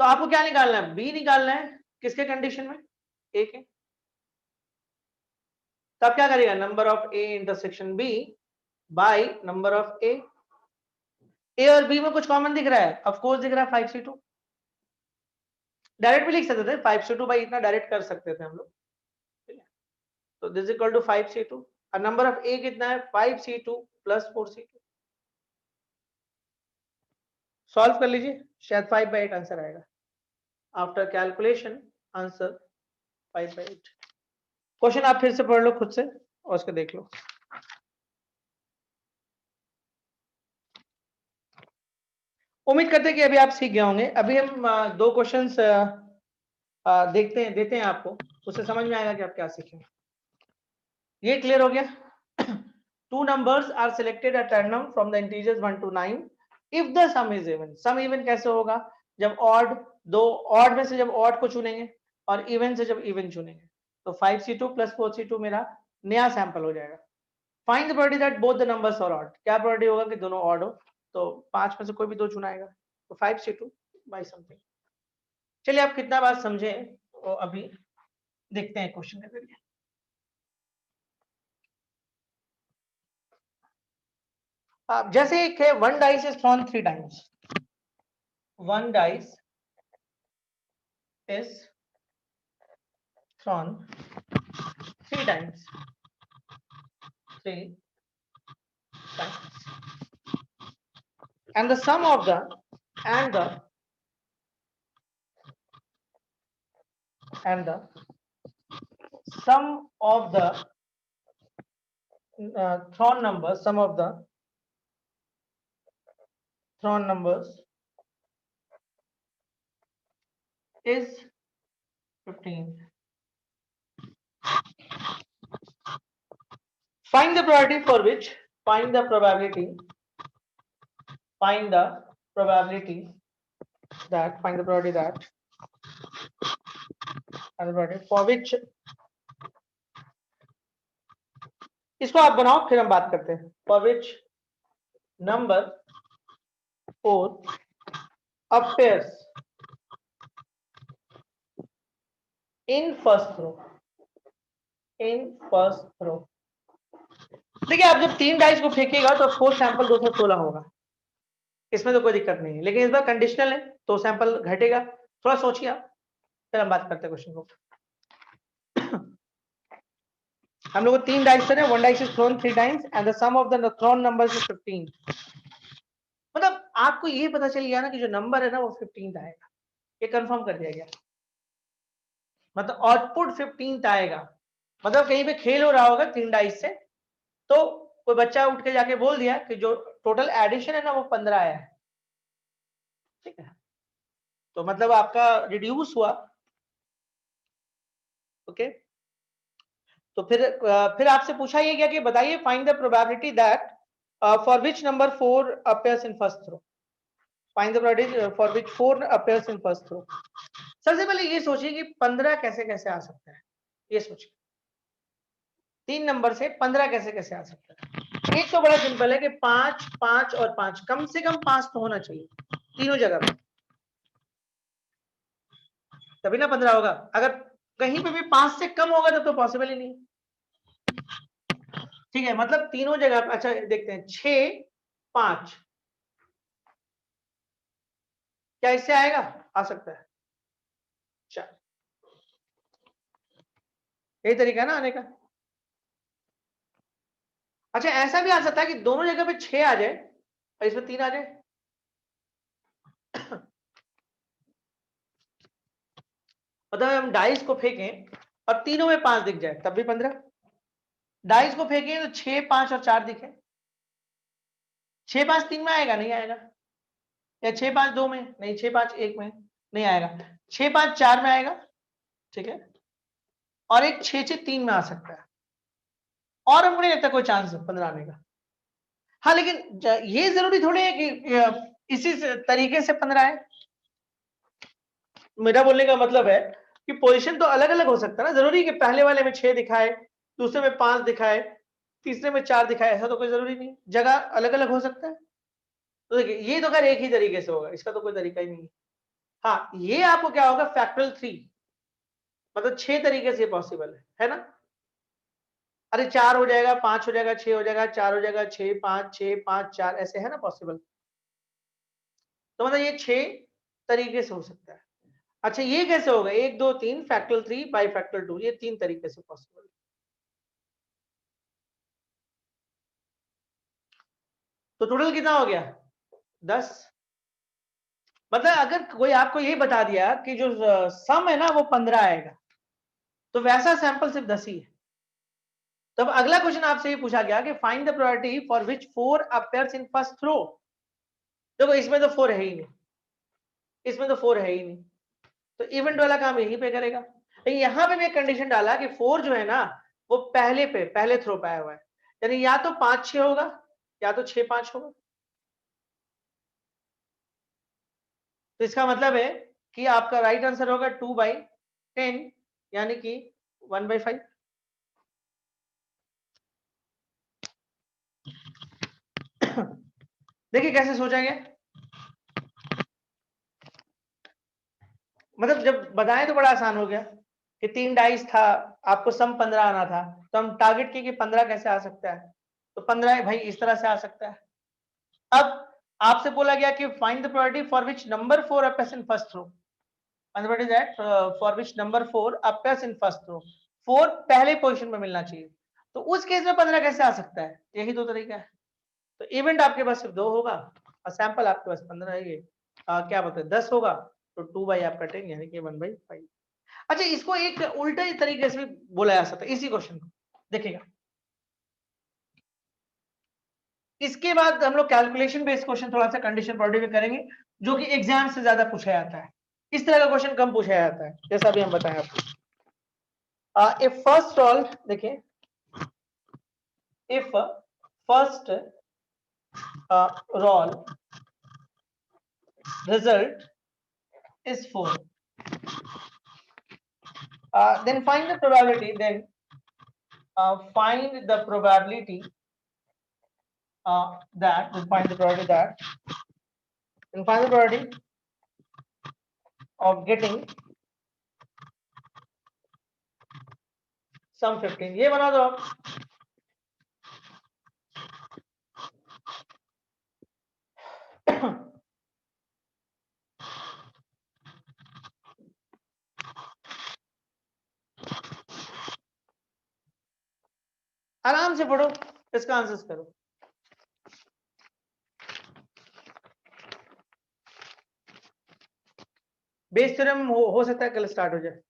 तो आपको क्या निकालना है? बी निकालना है। किसके कंडीशन में? ए के। तो आप क्या करेगा? Number of A intersection B by number of A. A और बी में कुछ कॉमन दिख रहा है? ऑफ कोर्स दिख रहा है 5C2। डायरेक्ट भी लिख सकते थे 5C2 बाई इतना, डायरेक्ट कर सकते थे हम लोग। तो दिस इक्वल टू 5C2 और नंबर ऑफ ए कितना है? 5C2 plus 4C2। सॉल्व कर लीजिए, शायद 5/8 आंसर आएगा। After calculation answer 5/8। क्वेश्चन आप फिर से पढ़ लो खुद से और उसको देख लो। उम्मीद करते हैं कि अभी आप सीख गए होंगे। अभी हम 2 क्वेश्चंस देते हैं आपको, उससे समझ में आएगा कि आप क्या सीखे। ये क्लियर हो गया? 2 numbers are selected at random from the integers 1 to 9 if the sum is even। Sum even कैसे होगा? जब ऑड, दो ऑड में से जब ऑड को चुनेंगे और इवन से जब इवन चुनेंगे। तो 5C2 प्लस 4C2 मेरा नया सैंपल हो जाएगा। Find the probability that both the numbers are odd. क्या प्रोबेबिलिटी होगा कि दोनों ऑड हो? तो 5 में से कोई भी 2 चुनाएगा, तो 5C2 बाई समथिंग। चलिए आप कितना बात समझे तो अभी देखते हैं क्वेश्चन के जरिए। जैसे एक है 1 dice is thrown 3 times। 1 dice is thrown 3 times। 3 times, and the sum of the and the sum of the thrown numbers, sum of the thrown numbers is 15। Find the probability for which, find the probability that for which, इसको आप बनाओ फिर हम बात करते हैं। For which number 4 appears in first row। देखिए आप जब 3 डाइस को फेंकेगा तो 4 सैंपल 216 होगा, इसमें तो कोई दिक्कत नहीं है। लेकिन इस बार कंडीशनल है तो सैंपल घटेगा। थोड़ा सोचिए आप, फिर हम बात करते हैं क्वेश्चन को। हम लोग 3 डाइस थे, 1 dice is thrown 3 times and the sum of the thrown numbers is 15। मतलब आपको ये पता चल गया ना कि जो नंबर है ना वो 15 आएगा, ये कंफर्म कर दिया गया। मतलब आउटपुट 15 आएगा। मतलब कहीं पे खेल हो रहा होगा 3 डाइस से, तो कोई बच्चा उठ के जाके बोल दिया कि जो टोटल एडिशन है ना वो 15 आया है, ठीक है, तो मतलब आपका रिड्यूस हुआ। ओके, तो फिर आपसे पूछा ये गया कि बताइए find the probability that for which number 4 appears in first throw. Find the probability for which 4 appears in first throw. सबसे पहले ये सोचिए कि 15 कैसे कैसे आ सकता है। ये सोचिए 3 नंबर से 15 कैसे कैसे आ सकता है। एक तो बड़ा सिंपल है कि 5 5 और 5 कम से कम 5 तो होना चाहिए तीनों जगह पे, तभी ना 15 होगा। अगर कहीं पे भी 5 से कम होगा तब तो पॉसिबल ही नहीं। ठीक है, मतलब तीनों जगह पे। अच्छा देखते हैं 6 5, क्या इससे आएगा? आ सकता है। चल यही तरीका है ना आने का। अच्छा ऐसा भी आ सकता है कि दोनों जगह पे 6 आ जाए और इसमें 3 आ जाए। मतलब हम डाइस को फेंकें और तीनों में 5 दिख जाए तब भी 15। डाइस को फेंकें तो 6 5 और 4 दिखे। 6 5 3 में आएगा? नहीं आएगा। या 6 5 2 में? नहीं। 6 5 1 में? नहीं आएगा। 6 5 4 में आएगा। ठीक है, और एक 6 6 3 में आ सकता है, और हमको नहीं लगता कोई चांस 15 आने का। हाँ लेकिन ये जरूरी थोड़ी है कि इसी तरीके से 15 आए। मेरा बोलने का मतलब है कि पोजीशन तो अलग अलग हो सकता है ना। जरूरी कि पहले वाले में 6 दिखाए, दूसरे में 5 दिखाए, तीसरे में 4 दिखाए, ऐसा तो कोई जरूरी नहीं। जगह अलग अलग हो सकता है। तो देखिए ये तो खैर एक ही तरीके से होगा, इसका तो कोई तरीका ही नहीं है। हाँ ये आपको क्या होगा, फैक्टोरियल 3, मतलब 6 तरीके से पॉसिबल है ना। अरे 4 हो जाएगा, 5 हो जाएगा, 6 हो जाएगा, 4 हो जाएगा, 6 5 6 5 4, ऐसे है ना पॉसिबल। तो मतलब ये 6 तरीके से हो सकता है। अच्छा ये कैसे होगा, 1 2 3 फैक्टोरियल 3 बाई फैक्टोरियल 2, ये 3 तरीके से पॉसिबल। तो टोटल कितना हो गया, 10। मतलब अगर कोई आपको ये बता दिया कि जो सम है ना वो 15 आएगा, तो वैसा सैंपल सिर्फ 10 ही है। तब अगला क्वेश्चन आपसे ये पूछा गया कि find the probability for which 4 appears in first throw. देखो इसमें तो 4 है ही नहीं, इसमें तो 4 है ही नहीं, तो इवेंट वाला काम यहीं पे करेगा। लेकिन यहां पे भी एक कंडीशन डाला कि 4 जो है ना वो पहले थ्रो पे आया हुआ है, यानी या तो 5 6 होगा या तो 6 5 होगा। तो इसका मतलब है कि आपका राइट आंसर होगा 2/10, यानी कि 1/5। देखिए कैसे सोचा गया, मतलब जब बताएं तो बड़ा आसान हो गया कि 3 डाइस था, आपको सम 15 आना था, तो हम टारगेट किए कि 15 कैसे आ सकता है, तो 15 भाई इस तरह से आ सकता है। अब आपसे बोला गया कि find the probability for which number 4 appears in first throw, मतलब is that for which number 4 appears in first throw, 4 पहले पोजीशन में मिलना चाहिए। तो उस केस में 15 कैसे आ सकता है, यही दो तरीका है। तो इवेंट आपके पास सिर्फ 2 होगा और सैंपल आपके पास 15 है। ये क्या बोलते हैं 10 होगा, तो 2 बाई आपका 10 यानी कि 1/5। अच्छा इसको एक उल्टे तरीके से भी बोला जा सकता है इसी क्वेश्चन को, देखिएगा। इसके बाद हम लोग कैलकुलेशन बेस्ड क्वेश्चन थोड़ा सा कंडीशन प्रोबेबिलिटी में करेंगे, जो कि एग्जाम से ज्यादा पूछा जाता है। इस तरह का क्वेश्चन कम पूछा जाता है, जैसा भी हम बताएं आपको। इफ फर्स्ट ऑल देखिए, if first roll result is 4, then find the probability, then find the probability that then find the probability that then find the probability of getting sum 15। ये बना दो आप। आराम से पढ़ो, इसका आंसर करो। बेस थ्योरम हो सकता है कल स्टार्ट हो जाए।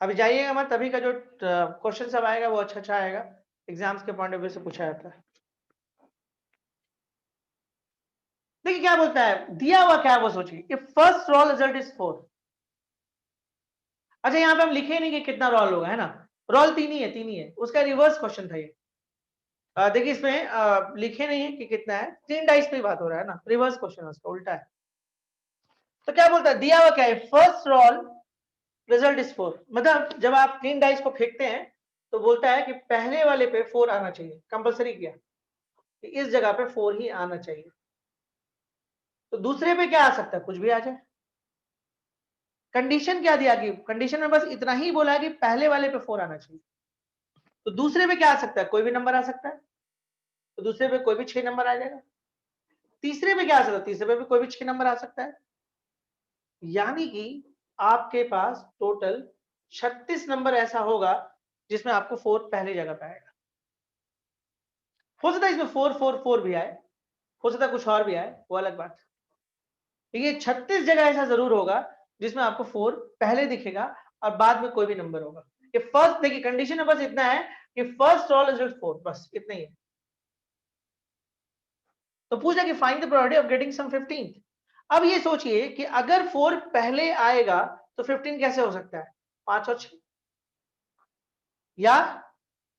अभी जाइएगा मत, तभी का जो क्वेश्चन सब आएगा वो अच्छा आएगा, एग्जाम्स के पॉइंट ऑफ व्यू से पूछा जाता है। देखिए क्या बोलता है, दिया हुआ क्या है वो सोचिए, if first raw result is 4। अच्छा यहाँ पे हम लिखे नहीं कि कितना रॉल होगा, है ना, रॉल 3 ही है, 3 ही है, उसका रिवर्स क्वेश्चन था ये। देखिए इसमें लिखे नहीं है कि कितना है, 3 डाइस पे बात हो रहा है ना, रिवर्स क्वेश्चन है उसका, उल्टा है। तो क्या बोलता है, दिया हुआ क्या है, फर्स्ट रॉल रिजल्ट इज 4, मतलब जब आप 3 डाइस को फेंकते हैं तो बोलता है कि पहले वाले पे 4 आना चाहिए, कंपलसरी किया कि इस जगह पे 4 ही आना चाहिए। तो दूसरे पे क्या आ सकता है, कुछ भी आ जाए। कंडीशन क्या दिया कि कंडीशन में बस इतना ही बोला है कि पहले वाले पे 4 आना चाहिए। तो दूसरे पे क्या आ सकता है, कोई भी नंबर आ सकता है, तो दूसरे पे कोई भी 6 नंबर आ जाएगा। तीसरे पे क्या आ सकता है, तीसरे पे भी कोई भी 6 नंबर आ सकता है। यानी कि आपके पास टोटल 36 नंबर ऐसा होगा जिसमें आपको 4 पहले जगह पे आएगा। हो सकता है इसमें 4 भी आए, हो सकता है कुछ और भी आए, वो अलग बात। ये 36 जगह ऐसा जरूर होगा जिसमें आपको 4 पहले दिखेगा और बाद में कोई भी नंबर होगा। ये फर्स्ट, देखिए कंडीशन में बस इतना है कि फर्स्ट रॉल इज 4, बस इतना ही है। तो पूछा कि find the probability of getting sum 15। अब ये सोचिए कि अगर 4 पहले आएगा तो 15 कैसे हो सकता है, 5 और 6 या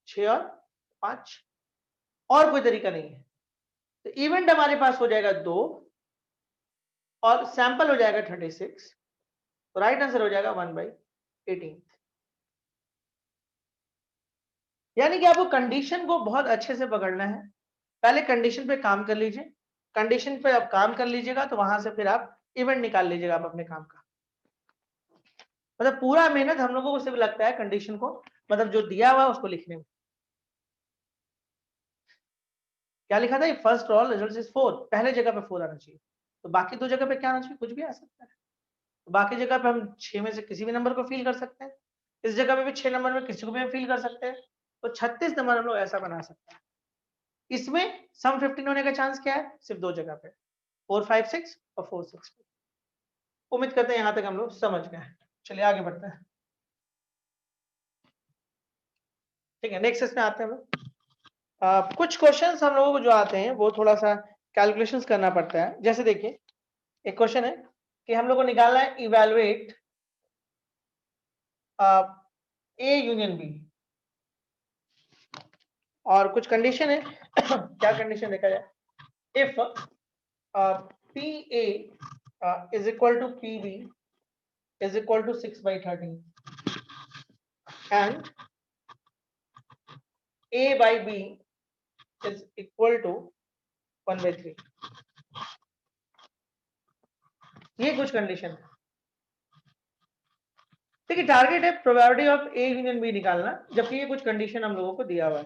6 और 5, और कोई तरीका नहीं है। तो इवेंट हमारे पास हो जाएगा 2 और सैंपल हो जाएगा 36, तो राइट आंसर हो जाएगा 1/18। यानी कि आपको कंडीशन को बहुत अच्छे से पकड़ना है, पहले कंडीशन पे काम कर लीजिए, कंडीशन पे आप काम कर लीजिएगा तो वहां से फिर आप इवेंट निकाल लीजिएगा आप अपने काम का। मतलब पूरा मेहनत हम लोगों को सिर्फ लगता है कंडीशन को, मतलब जो दिया हुआ है उसको लिखने में। क्या लिखा था, फर्स्ट रॉल रिजल्ट इज 4, पहले जगह पे 4 आना चाहिए, तो बाकी 2 जगह पे क्या आना चाहिए, कुछ भी आ सकता है। तो बाकी जगह पे हम 6 में से किसी भी नंबर को फिल कर सकते हैं, इस जगह पे भी 6 नंबर में किसी को भी फिल कर सकते हैं, तो 36 नंबर हम लोग ऐसा बना सकते हैं। इसमें सम 15 होने का चांस क्या है, सिर्फ 2 जगह पे, 4 5 6 और 4 6। उम्मीद करते हैं यहां तक हम लोग समझ गए। चलिए आगे बढ़ते हैं। ठीक है, नेक्स्ट इसमें आते हैं हम लोग। कुछ क्वेश्चंस हम लोगों को जो आते हैं वो थोड़ा सा कैलकुलेशंस करना पड़ता है। जैसे देखिए एक क्वेश्चन है कि हम लोग को निकालना है इवैल्यूएट ए यूनियन बी, और कुछ कंडीशन है क्या कंडीशन देखा जाए, if P A is equal to P B is equal to 6/13 and a by b is equal to 1/3। ये कुछ कंडीशन है। देखिए टारगेट है probability of A union B निकालना, जबकि ये कुछ कंडीशन हम लोगों को दिया हुआ है।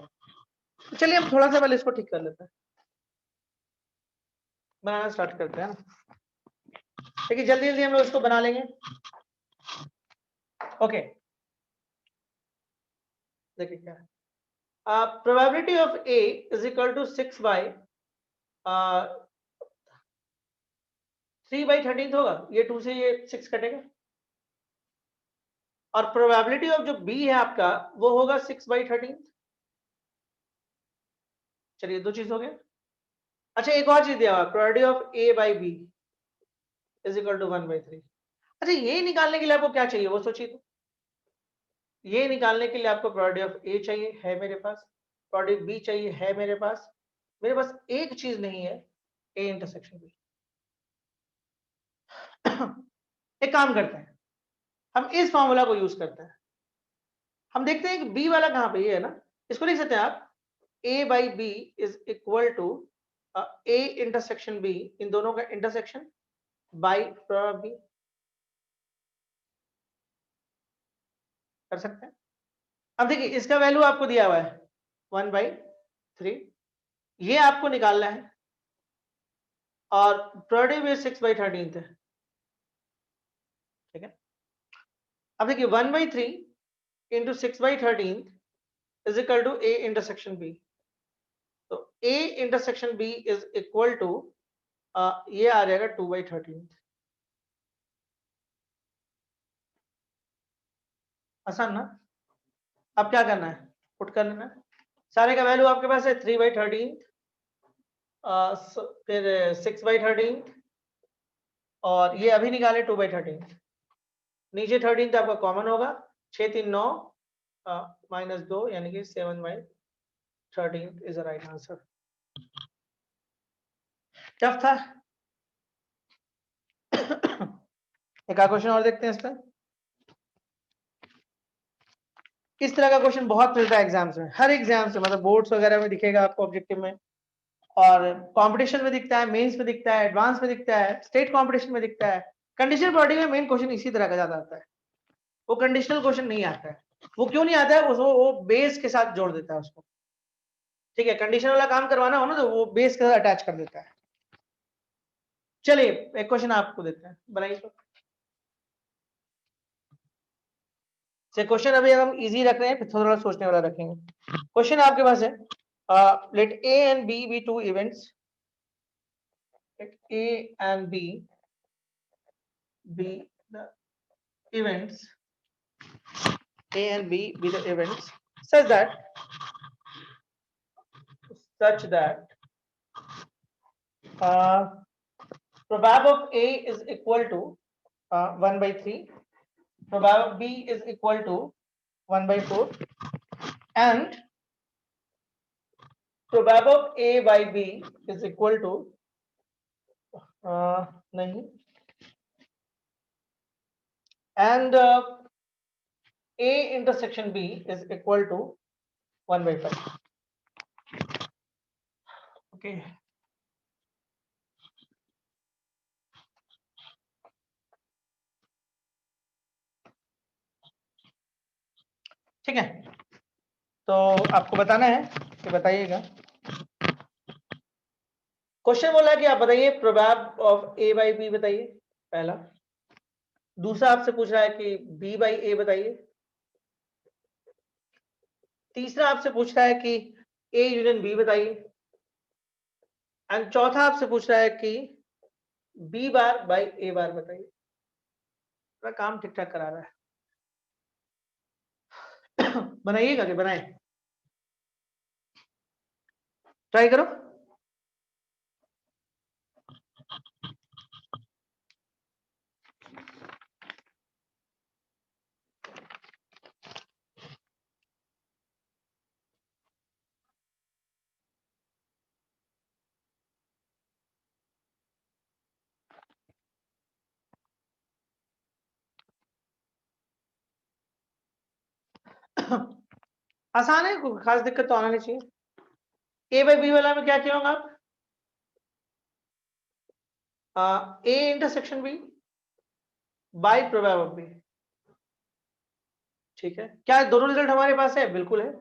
तो चलिए हम थोड़ा सा पहले इसको ठीक कर लेते हैं, बनाना स्टार्ट करते हैं। देखिए जल्दी जल्दी हम लोग इसको बना लेंगे। ओके देखिए क्या है, probability of A is equal to 3/13 होगा, ये 2 से ये 6 कटेगा, और प्रोबेबिलिटी ऑफ जो बी है आपका वो होगा 6/13। चलिए 2 चीज हो गया। अच्छा एक और चीज दिया हुआ, probability of A by B is equal to 1/3। अच्छा ये निकालने के लिए आपको क्या चाहिए वो सोचिए। तो ये निकालने के लिए आपको प्रोबेबिलिटी ऑफ ए चाहिए, है मेरे पास, प्रोबेबिलिटी बी चाहिए, है मेरे पास एक चीज नहीं है, ए इंटरसेक्शन बी। एक काम करते हैं, हम इस फॉर्मूला को यूज करते हैं। हम देखते हैं कि बी वाला कहां पे, ये है ना, इसको लिख सकते हैं आप a by B is equal to A intersection B, इन दोनों का इंटरसेक्शन बाई प्रोबेबिलिटी, कर सकते हैं। अब देखिए इसका वैल्यू आपको दिया हुआ है 1/3, ये आपको निकालना है, और प्रोबेबिलिटी भी 6/13 है। ठीक है, अब देखिए 1/3 into 6/13 is equal to A intersection B, तो A intersection B is equal to ये आ जाएगा 2/13। आसान ना। अब क्या करना है, पुट कर लेना है, सारे का वैल्यू आपके पास है 3/13 फिर 6/13 और ये अभी निकाले 2/13, नीचे 13 तो आपका कॉमन होगा, 6 3 9 -2 यानी कि 7/13 is the right answer. Tough था। एक क्वेश्चन और देखते हैं इस पर। इस तरह का क्वेश्चन बहुत मिलता है एग्जाम्स में, हर एग्जाम से, मतलब बोर्ड्स वगैरह में दिखेगा आपको, ऑब्जेक्टिव में, और कंपटीशन में दिखता है, मेंस में दिखता है, एडवांस में दिखता है, स्टेट कंपटीशन में दिखता है। कंडीशनल बॉडी में मेन क्वेश्चन इसी तरह का ज्यादा आता है, वो कंडीशनल क्वेश्चन नहीं आता है। वो क्यों नहीं आता है? वो बेस के साथ जोड़ देता है उसको, ठीक है। कंडीशन वाला काम करवाना हो ना तो वो बेस के साथ अटैच कर देता है। चलिए एक क्वेश्चन आपको देते हैं, बनाइए। क्वेश्चन अभी हम इजी रख रहे हैं, फिर थोड़ा सोचने वाला रखेंगे। क्वेश्चन आपके पास है, let A and B be two events, A and B be the events, A and B be the events such that probab of A is equal to 1/3, probab of B is equal to 1/4, and probab of A by B is equal to nahi, and A intersection B is equal to 1/5. Okay. ठीक है, तो आपको बताना है कि बताइएगा। Question बोला कि आप बताइए प्रोबैब ऑफ A बाई बी बताइए, पहला। दूसरा आपसे पूछ रहा है कि B बाई A बताइए। तीसरा आपसे पूछ रहा है कि A यूनियन B बताइए। एंड चौथा आपसे पूछ रहा है कि B बार बाई A बार बताइए। पूरा काम ठीक ठाक करा रहा है। बनाइएगा कि बनाए, ट्राई करो। आसान है, कोई खास दिक्कत तो आना नहीं चाहिए। A बाई बी वाला में क्या किया होगा आप? A intersection B by prob of B, ठीक है। क्या दोनों रिजल्ट हमारे पास है? बिल्कुल है।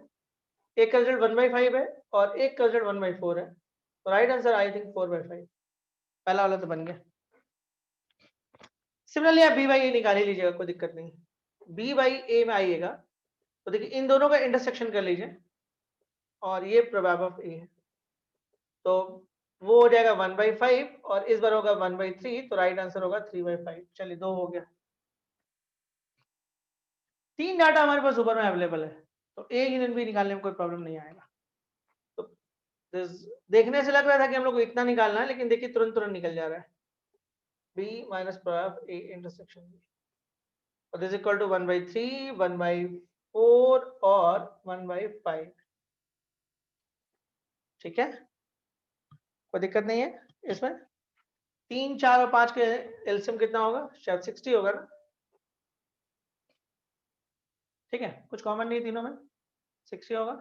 एक का रिजल्ट 1/5 है और एक का रिजल्ट 1/4 है, तो राइट आंसर आई थिंक 4/5। पहला वाला तो बन गया। सिमिलरली आप B बाई ए निकाल ही लीजिएगा, कोई दिक्कत नहीं। B बाई ए में आइएगा तो देखिए इन दोनों का इंटरसेक्शन कर लीजिए और ये प्रोबैब ऑफ ए है, तो वो हो जाएगा 1/5 और इस बार होगा 1/3, तो राइट आंसर होगा 3/5। चलिए 2 हो गया। 3 डाटा हमारे पास ऊपर में अवेलेबल है, तो ए यूनियन बी निकालने में कोई प्रॉब्लम नहीं आएगा। तो देखने से लग रहा था कि हम लोग को इतना निकालना है, लेकिन देखिए तुरंत तुरंत निकल जा रहा है। B minus प्रोबैब A intersection B, और दिस इक्वल टू 1/3, 1/4 और 1/5। ठीक है, कोई दिक्कत नहीं है इसमें। 3, 4 और 5 के एलसीएम कितना होगा? शायद 60 होगा ना। ठीक है, कुछ कॉमन नहीं तीनों में, 60 होगा।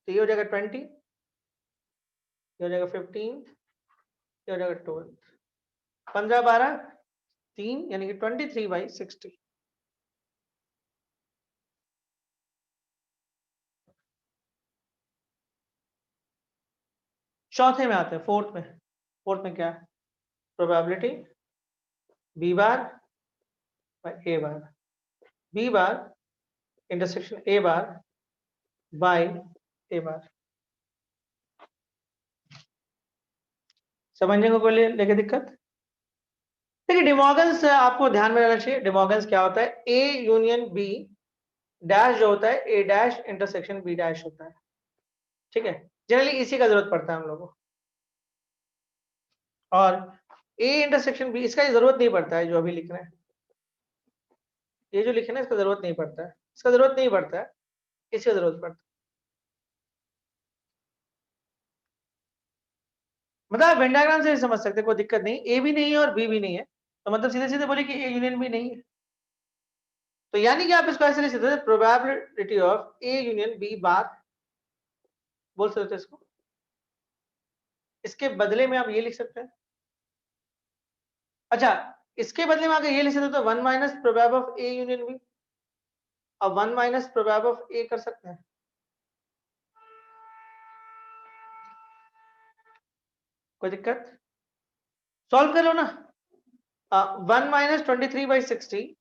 तो ये हो जाएगा 20, ये हो जाएगा 15, ये हो जाएगा 12, 15 12 3 यानी कि 23/60। चौथे में आते हैं, फोर्थ में। फोर्थ में क्या है? Probability B bar by A bar, B bar intersection A bar by A बार। समझने को कोई लेके दिक्कत? देखिए डिमॉर्गन्स आपको ध्यान में रहना चाहिए। डिमॉर्गन्स क्या होता है? A यूनियन B डैश जो होता है A dash intersection B dash होता है, ठीक है। जनरली इसी का जरूरत पड़ता है हम लोगों को। और A इंटरसेक्शन B, इसका जरूरत नहीं पड़ता है, जो अभी लिख रहे हैं, ये जो लिखे ना इसका जरूरत नहीं पड़ता है, इसका जरूरत नहीं पड़ता है, इसका जरूरत पड़ता है। मतलब वेन डायग्राम से समझ सकते, कोई दिक्कत नहीं, ए भी नहीं है और बी भी नहीं है, तो मतलब सीधे सीधे बोले कि ए यूनियन बी नहीं है, तो यानी कि आप इसको ऐसे लिख सकते हैं, probability of A union B bar, बोल सकते हैं इसको। इसके बदले में आप ये लिख सकते हैं, अच्छा इसके बदले में अगर ये लिख सकते तो 1 minus prob of A union B, और 1 माइनस प्रोबेब ऑफ ए कर सकते हैं, कोई दिक्कत? सॉल्व कर लो ना। 1 माइनस 23/60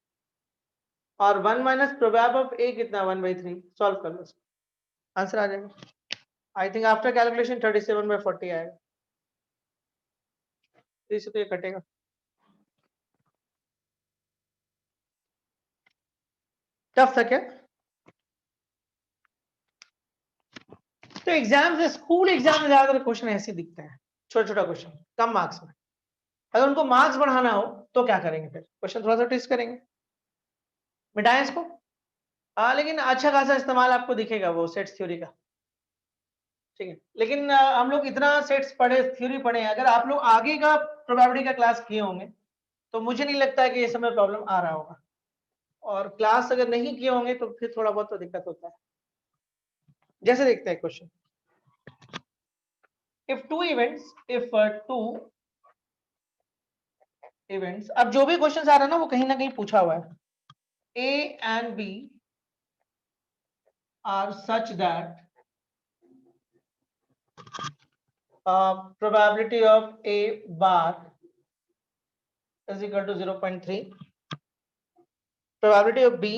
और 1 माइनस प्रोबेब ऑफ ए कितना 1/3, सॉल्व कर लो, आंसर आ जाएगा। आई थिंक आफ्टर कैलकुलेशन 37/40 आएगा, इसे तो ये कटेगा। टफ था क्या? तो एग्जाम से, स्कूल एग्जाम में ज्यादातर क्वेश्चन ऐसे दिखते हैं, छोटा छोटा क्वेश्चन कम मार्क्स में। अगर उनको मार्क्स बढ़ाना हो तो क्या करेंगे, फिर क्वेश्चन थोड़ा सा ट्विस्ट करेंगे, मिटाएं इसको। लेकिन अच्छा खासा इस्तेमाल आपको दिखेगा वो सेट्स थ्योरी का, ठीक है। लेकिन हम लोग इतना सेट्स पढ़े, थ्योरी पढ़े, अगर आप लोग आगे का प्रोबेबिलिटी का क्लास किए होंगे तो मुझे नहीं लगता है कि ये समय प्रॉब्लम आ रहा होगा, और क्लास अगर नहीं किए होंगे तो फिर थोड़ा बहुत तो दिक्कत होता है। जैसे देखते हैं क्वेश्चन, इफ टू इवेंट्स, अब जो भी क्वेश्चन आ रहा है ना वो कहीं ना कहीं पूछा हुआ है, A and B are such that probability of A bar is equal to 0.3, probability of B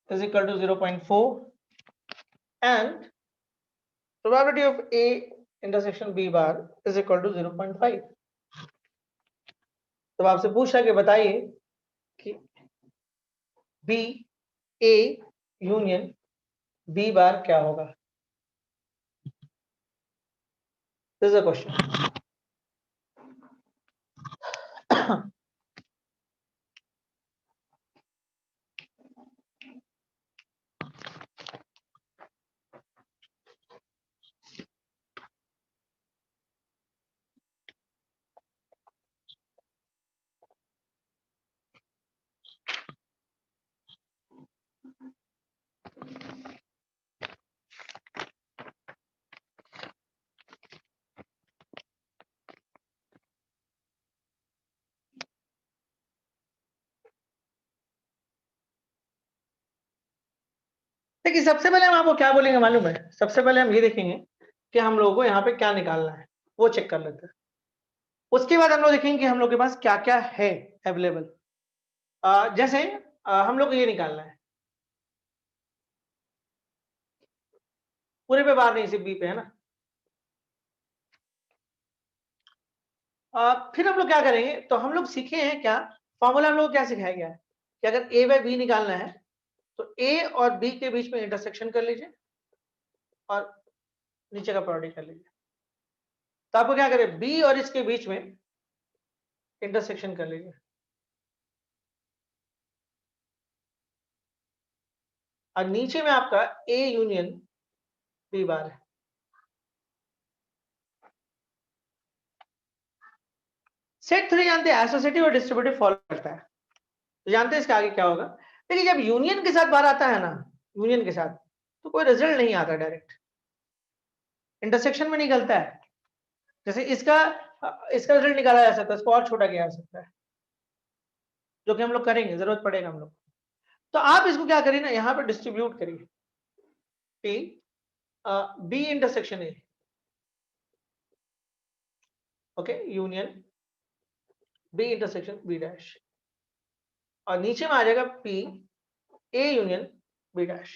is equal to 0.4, and probability of A intersection B bar is equal to 0.5. तो आपसे पूछा कि बताइए कि B A यूनियन B बार क्या होगा, this is a question. देखिए सबसे पहले हम आपको क्या बोलेंगे मालूम है, सबसे पहले हम ये देखेंगे कि हम लोगों को यहाँ पे क्या निकालना है, वो चेक कर लेते हैं। उसके बाद हम लोग देखेंगे कि हम लोग के पास क्या क्या है अवेलेबल। जैसे हम लोग को ये निकालना है, पूरे पे बार नहीं, सिर्फ बी पे है ना। फिर हम लोग क्या करेंगे, तो हम लोग सीखे हैं क्या, फॉर्मूला हम लोग क्या सिखाया गया है कि अगर ए बाय बी निकालना है तो ए और बी के बीच में इंटरसेक्शन कर लीजिए और नीचे का प्रोडक्ट कर लीजिए। तो आपको क्या करें, बी और इसके बीच में इंटरसेक्शन कर लीजिए, और नीचे में आपका ए यूनियन बी बार है। सेट थ्योरी जानते हैं, एसोसिएटिव और डिस्ट्रीब्यूटिव फॉलो करता है, तो जानते हैं इसके आगे क्या होगा। लेकिन जब यूनियन के साथ बार आता है ना, यूनियन के साथ, तो कोई रिजल्ट नहीं आता, डायरेक्ट इंटरसेक्शन में निकलता है। जैसे इसका रिजल्ट निकाला जा सकता है, इसको और छोटा किया जा सकता है, जो कि हम लोग करेंगे, जरूरत पड़ेगा हम लोग। तो आप इसको क्या करिए ना, यहाँ पे डिस्ट्रीब्यूट करिए, T B intersection A, okay, union B intersection B dash, और नीचे में आ जाएगा P A union B dash.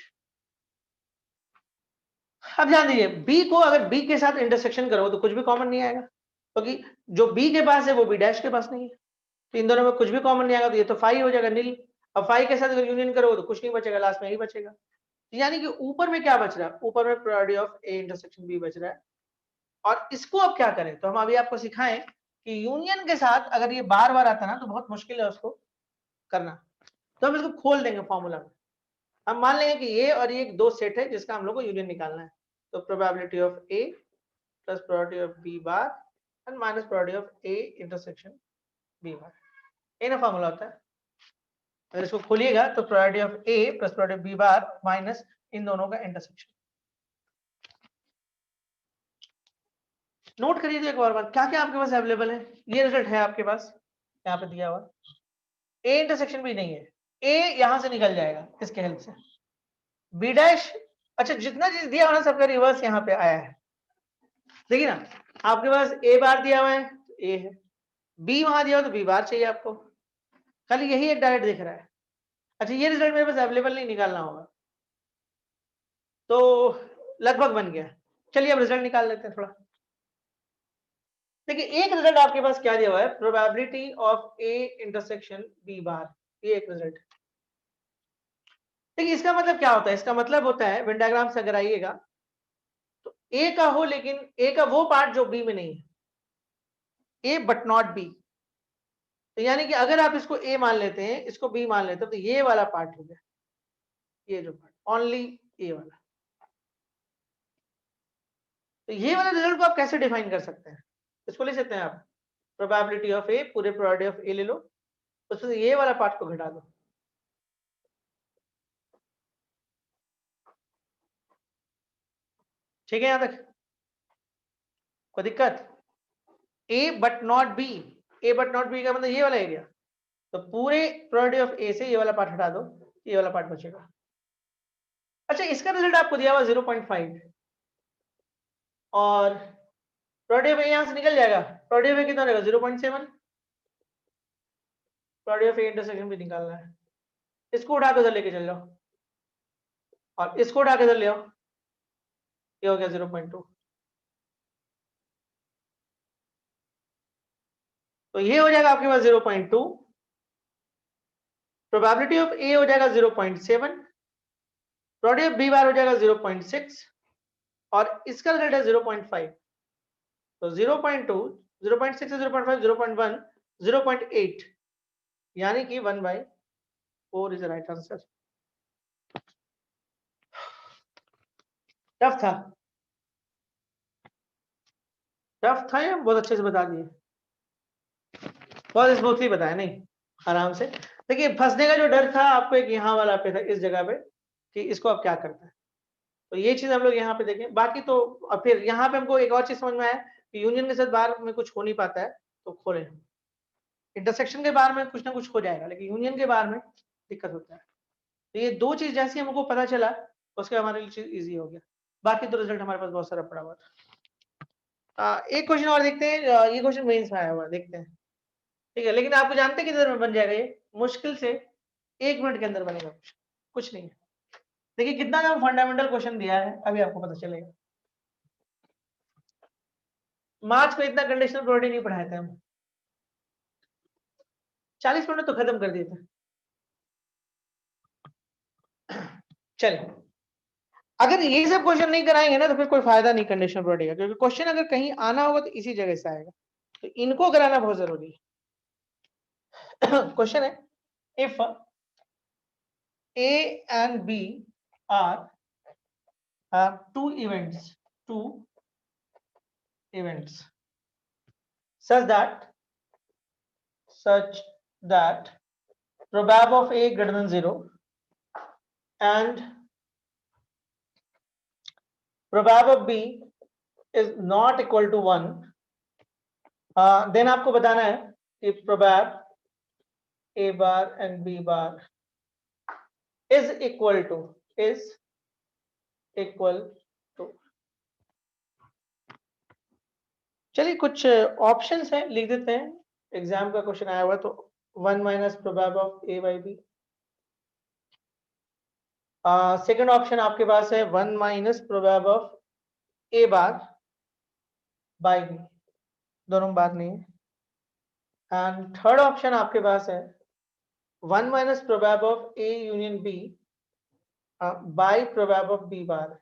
अब ध्यान दीजिए, बी को अगर बी के साथ इंटरसेक्शन करो तो कुछ भी कॉमन नहीं आएगा, क्योंकि जो बी के पास है वो बी डैश के पास नहीं है, तो इन दोनों में कुछ भी कॉमन नहीं आएगा, तो ये तो फाई हो जाएगा, नील। अब फाई के साथ अगर यूनियन करो तो कुछ नहीं बचेगा, लास्ट में यही बचेगा। यानी कि ऊपर में क्या बच रहा है, ऊपर में probability of A intersection B बच रहा है। और इसको अब क्या करें, तो हम अभी आपको सिखाएं कि यूनियन के साथ अगर ये बार बार आता ना तो बहुत मुश्किल है उसको करना। तो हम इसको खोल देंगे फॉर्मूला में। हम मान लेंगे कि ये और ये दो सेट है जिसका हम लोग को यूनियन निकालना है। तो probability of A plus probability of B bar and minus probability of A intersection B bar, ये ना फॉर्मूला होता है। अगर इसको खोलिएगा तो probability of A plus probability of B bar minus इन दोनों का इंटरसेक्शन। नोट करिए तो एक और बात, क्या क्या आपके पास अवेलेबल है, ये रिजल्ट है आपके पास यहाँ पे दिया हुआ, ए इंटरसेक्शन भी नहीं है, ए यहां से निकल जाएगा इसके हेल्प से, बी डैश, अच्छा जितना चीज दिया हुआ ना सबका रिवर्स यहाँ पे आया है। देखिए ना, आपके पास ए बार दिया हुआ है तो ए है, बी वहां दिया हुआ तो बी बार चाहिए आपको, खाली यही एक डायरेक्ट दिख रहा है। अच्छा ये रिजल्ट मेरे पास अवेलेबल नहीं, निकालना होगा, तो लगभग बन गया। चलिए अब रिजल्ट निकाल लेते हैं थोड़ा। देखिए एक रिजल्ट आपके पास क्या दिया हुआ है, probability of A intersection B bar, ये एक रिजल्ट। देखिए इसका मतलब क्या होता है, इसका मतलब होता है वेन डायग्राम से अगर आइएगा तो ए का हो लेकिन ए का वो पार्ट जो बी में नहीं है, ए बट नॉट बी। तो यानी कि अगर आप इसको ए मान लेते हैं, इसको बी मान लेते हैं, तो ये वाला पार्ट हो गया, ये जो पार्ट ओनली ए वाला। तो ये वाला रिजल्ट को आप कैसे डिफाइन कर सकते हैं, इसको ले सकते हैं आप प्रोबेबिलिटी ऑफ ए, पूरे प्रोबेबिलिटी ऑफ ए ले लो, उसमें ये वाला पार्ट को घटा दो। ठीक है यहां तक कोई दिक्कत, A but not B, A but not B का मतलब ये वाला एरिया, तो पूरे प्रोबेबिलिटी ऑफ ए से ये वाला पार्ट हटा दो, ये वाला पार्ट बचेगा। अच्छा इसका रिजल्ट आपको दिया हुआ 0.5 और प्रोबेबिलिटी ऑफ ए यहां से निकल जाएगा, प्रोबेबिलिटी ऑफ ए कितना रहेगा 0.7, प्रोबेबिलिटी ऑफ ए इंटरसेक्शन भी निकालना है, इसको उठा के उधर लेके चल जाओ और इसको उठा के इधर ले आओ, ये हो गया 0.2। तो ये हो जाएगा आपके पास 0.2, प्रोबेबिलिटी ऑफ ए हो जाएगा 0.7, प्रोबेबिलिटी ऑफ बी बार हो जाएगा 0.6 और इसका रिजल्ट है 0.5। तो 0.2, 0.6 से 0.5, 0.1, 0.8, यानी कि 1/4 इज राइट आंसर। टफ था, टफ था या बहुत अच्छे से बता दिए, बहुत स्मूथली बताया नहीं, आराम से। देखिए फंसने का जो डर था आपको एक यहाँ वाला पे था, इस जगह पे कि इसको अब क्या करता है, तो ये चीज हम लोग यहाँ पे देखें। बाकी तो अब फिर यहाँ पे हमको एक और चीज समझ में आया कि यूनियन के साथ बार में कुछ हो नहीं पाता है, तो खोले हम इंटरसेक्शन के बार में कुछ ना कुछ हो जाएगा, लेकिन यूनियन के बार में दिक्कत होता है। तो ये दो चीज जैसे हमको पता चला उसके हमारे लिए चीज ईजी हो गया, बाकी तो रिजल्ट हमारे पास बहुत सारा पड़ा हुआ था। एक क्वेश्चन और देखते हैं, ये क्वेश्चन मेंस में आया हुआ देखते हैं, ठीक है, लेकिन आपको जानते हैं कितनी देर में बन जाएगा ये, मुश्किल से 1 मिनट के अंदर बनेगा, कुछ नहीं है। देखिए कितना ना फंडामेंटल क्वेश्चन दिया है, अभी आपको पता चलेगा। मार्च में इतना कंडीशनल प्रोबेबिलिटी नहीं पढ़ाए थे हम, 40 मिनट तो खत्म कर दिए थे। चलिए अगर ये सब क्वेश्चन नहीं कराएंगे ना तो फिर कोई फायदा नहीं कंडीशनल प्रोबेबिलिटी का, क्योंकि क्वेश्चन अगर कहीं आना होगा तो इसी जगह से आएगा, तो इनको कराना बहुत जरूरी है। क्वेश्चन है, if A and B are two events such that probab of A greater than 0 and probab of B is not equal to 1, then आपको बताना है कि probab A bar and B bar is equal to चलिए कुछ options हैं लिख देते हैं, एग्जाम का क्वेश्चन आया हुआ तो 1 minus prob of A by B. Second option आपके पास है 1 minus prob of A bar by B, दोनों में बात नहीं है। एंड थर्ड ऑप्शन आपके पास है 1 minus prob of A union B by prob of b bar,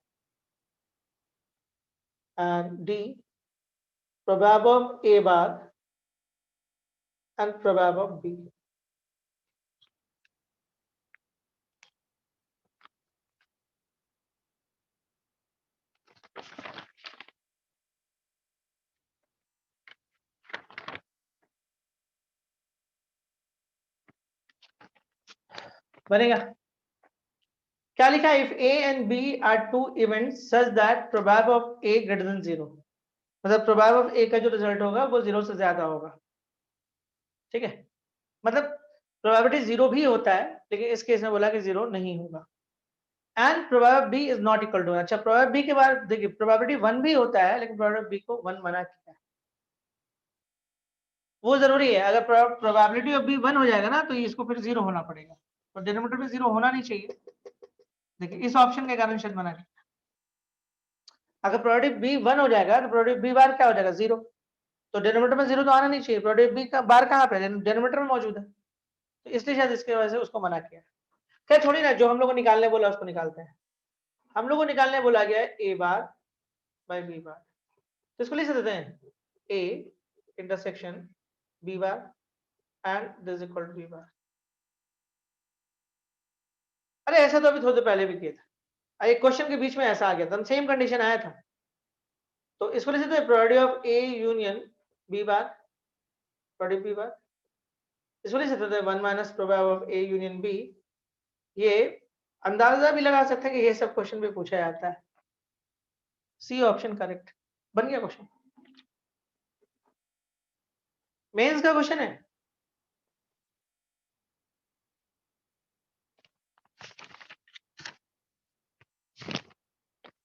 and D prob of a bar and prob of b. बनेगा क्या लिखा? If a and b are two events such that prob of a greater than 0, मतलब prob of a का जो result होगा वो 0 से ज्यादा होगा। ठीक है, मतलब प्रोबेबिलिटी 0 भी होता है, लेकिन इस केस में बोला कि 0 नहीं होगा। And probability b is not equal to, अच्छा प्रोबेबिलिटी के बाद देखिए प्रोबेबिलिटी 1 भी होता है, लेकिन प्रोबेबिलिटी b को 1 मना किया है, वो जरूरी है। अगर प्रोबेबिलिटी ऑफ b 1 हो जाएगा ना, तो इसको फिर 0 होना पड़ेगा, और डिनोमिनेटर में 0 होना नहीं चाहिए। देखिए इस ऑप्शन के कारण शायद मना किया। अगर प्रोबेबिलिटी b 1 हो जाएगा तो प्रोबेबिलिटी b बार क्या हो जाएगा? 0। तो डिनोमिनेटर में 0 तो आना नहीं चाहिए। प्रोबेबिलिटी b का बार कहाँ पे है? डिनोमिनेटर में मौजूद है, तो इसलिए शायद इसकी वजह से उसको मना किया। क्या छोड़ी ना, जो हम लोग को निकालने बोला उसको निकालते हैं। हम लोग को निकालने बोला गया है a bar by b bar, तो इसको लिख देते हैं a intersection b bar and this equal to b bar. अरे ऐसा तो अभी थोड़ी देर पहले भी किया था, एक क्वेश्चन के बीच में ऐसा आ गया था, सेम कंडीशन आया था, तो इसको लिख देते हैं probability of a union b bar, probability b बार, इसको लिख देते हैं 1 minus probability of a union b। ये अंदाजा भी लगा सकते हैं कि ये सब क्वेश्चन भी पूछा जाता है। सी ऑप्शन करेक्ट, बन गया क्वेश्चन, मेंस का क्वेश्चन है।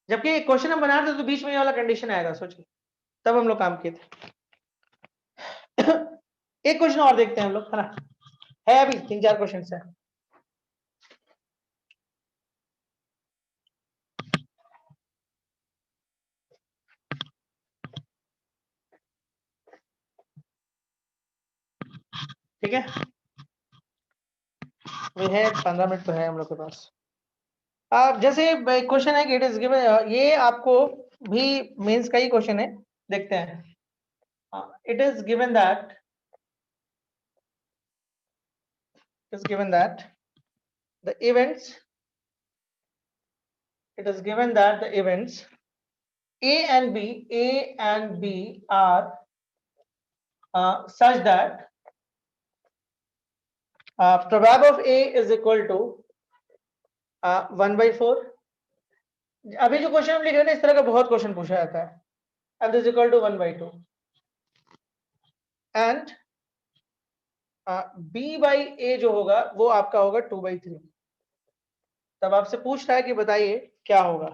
जबकि क्वेश्चन हम बना रहे थे तो बीच में ये वाला कंडीशन आएगा, सोचिए, तब हम लोग काम किए थे। एक क्वेश्चन और देखते हैं हम लोग, है ना, है अभी 3-4 क्वेश्चन है। ठीक है, वो है 15 मिनट तो है हम लोग के पास। जैसे क्वेश्चन है कि इट इज गिवन, ये आपको भी मेंस का ही क्वेश्चन है, देखते हैं। It is given that the events it is given that the events a and b are such that probab of a is equal to 1/4। अभी जो क्वेश्चन हम लिख रहे हैं ना, इस तरह का बहुत क्वेश्चन पूछा जाता है, and is equal to 1/2 and b by a जो होगा वो आपका होगा 2/3। तब आपसे पूछ रहा है कि बताइए क्या होगा,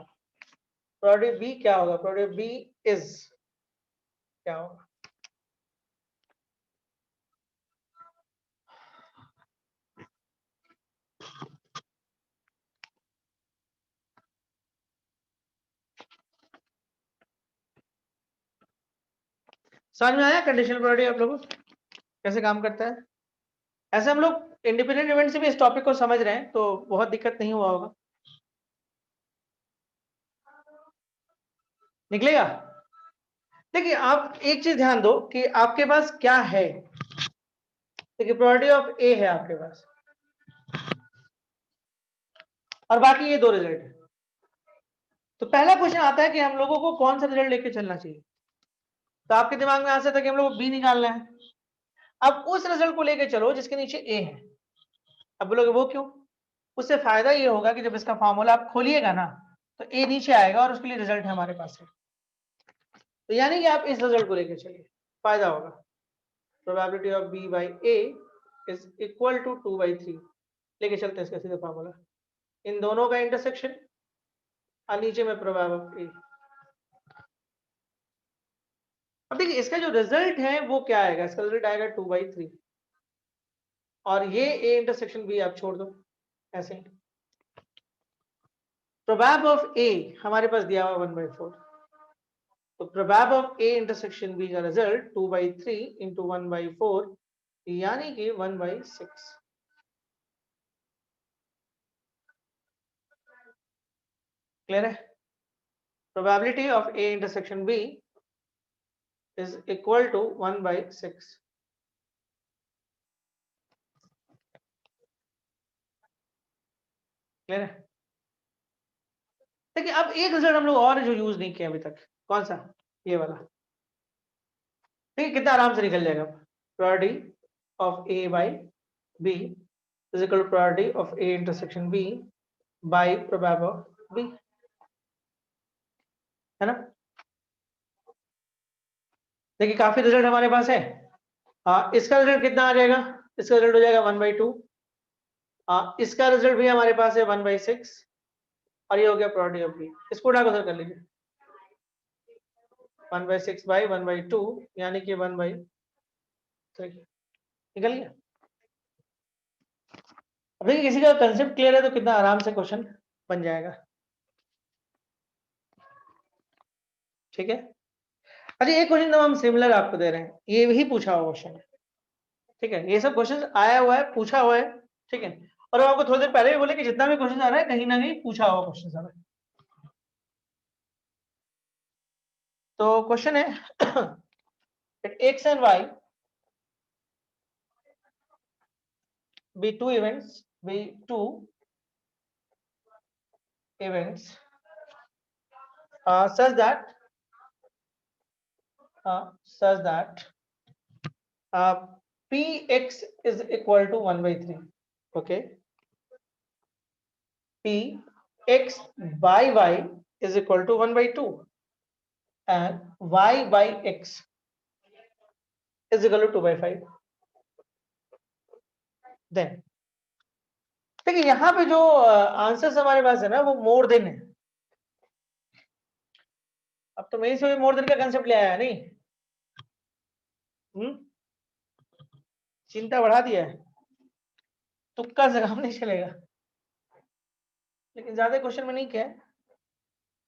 प्रोबेबिलिटी बी क्या होगा, प्रोबेबिलिटी बी इज क्या होगा। समझ में आया कंडीशनल प्रोबेबिलिटी आप लोगों को कैसे काम करता है? ऐसे हम लोग इंडिपेंडेंट इवेंट से भी इस टॉपिक को समझ रहे हैं, तो बहुत दिक्कत नहीं हुआ होगा, निकलेगा। देखिए आप एक चीज ध्यान दो कि आपके पास क्या है। देखिए प्रोबेबिलिटी ऑफ ए है आपके पास, और बाकी ये 2 रिजल्ट है। तो पहला क्वेश्चन आता है कि हम लोगों को कौन सा रिजल्ट लेके चलना चाहिए। तो आपके दिमाग में आ सकता है कि हम लोग को बी निकालना है। अब उस रिजल्ट को लेके चलो जिसके नीचे ए है। अब बोलोगे वो क्यों? उससे फायदा ये होगा कि जब इसका फॉर्मूला आप खोलिएगा ना, तो ए नीचे आएगा और उसके लिए रिजल्ट हमारे पास है। तो यानी कि आप इस रिजल्ट को लेके चलिए, फायदा होगा। Probability of B by A is equal to 2/3 लेके चलते हैं इसका सीधा फॉर्मूला, इन दोनों का इंटरसेक्शन और नीचे में प्रोबेबिलिटी ऑफ ए। अब देखिए इसका जो रिजल्ट है वो क्या आएगा, इसका रिजल्ट आएगा 2/3, और ये ए इंटरसेक्शन बी आप छोड़ दो ऐसे। प्रोबेब ऑफ ए हमारे पास दिया हुआ 1/4, तो probability of A intersection B का रिजल्ट 2/3 इंटू 1/4 यानी कि 1/6। क्लियर है? Probability of A intersection B is equal to 1/6। Clear है? देखिए अब एक रिजल्ट हम लोग और जो यूज नहीं किया अभी तक, कौन सा? ये वाला। ठीक, कितना आराम से निकल जाएगा। Probability of A by B is equal to probability of A intersection B by probability of B, है ना? देखिए काफी रिजल्ट हमारे पास है। इसका रिजल्ट कितना आ जाएगा? इसका रिजल्ट हो जाएगा 1/2। इसका रिजल्ट भी हमारे पास है 1/6 और ये हो गया प्रोबेबिलिटी ऑफ बी। इसको उठा कर कर लीजिए 1/6 बाई 1/2 यानी कि 1/3 निकल गया। अब देखिए किसी का कंसेप्ट क्लियर है तो कितना आराम से क्वेश्चन बन जाएगा। ठीक है। अच्छा एक क्वेश्चन हम सिमिलर आपको दे रहे हैं, ये भी पूछा हुआ क्वेश्चन है। ठीक है, ये सब क्वेश्चन आया हुआ है, पूछा हुआ है। ठीक है, और आपको थोड़ी देर पहले भी बोले कि जितना भी क्वेश्चन आ रहा है कहीं ना कहीं पूछा हुआ क्वेश्चन आ रहा है। तो क्वेश्चन है x and y be two events such that px is equal to 1/3. Okay, px by y is equal to 1/2 and y by x is equal to 2/5. Then देखिए यहाँ पे जो आंसर्स हमारे पास है ना वो मोर देन है। अब तो मेरी से मोर देन का कंसेप्ट ले आया नहीं, चिंता बढ़ा दिया है, तुक्का से काम नहीं चलेगा। लेकिन ज्यादा क्वेश्चन में नहीं क्या है,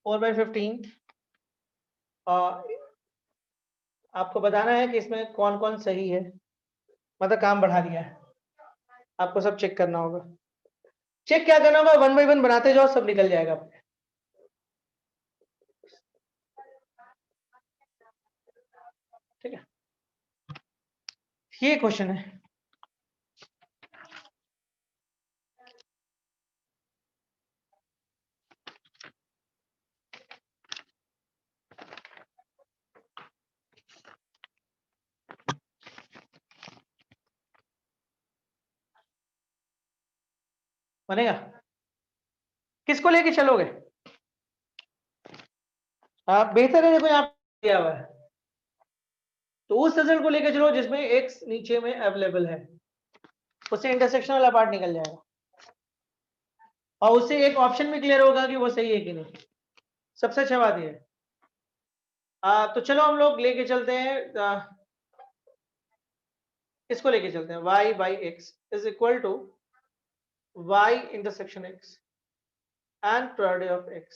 4/15 और आपको बताना है कि इसमें कौन कौन सही है, मतलब काम बढ़ा दिया है। आपको सब चेक करना होगा। चेक क्या करना होगा, 1 बाय 1 बनाते जाओ, सब निकल जाएगा। ठीक है, ये क्वेश्चन है। बनेगा? किसको लेके चलोगे? आप बेहतर है, देखो यहाँ दिया हुआ है तो उस रिजल्ट को लेके चलो जिसमें x नीचे में अवेलेबल है, उससे इंटरसेक्शन वाला पार्ट निकल जाएगा और उससे एक ऑप्शन भी क्लियर होगा कि वो सही है कि नहीं। सबसे अच्छा बात ये है। तो चलो हम लोग लेके चलते हैं, इसको लेके चलते हैं y by x is equal to y intersection x and probability of x।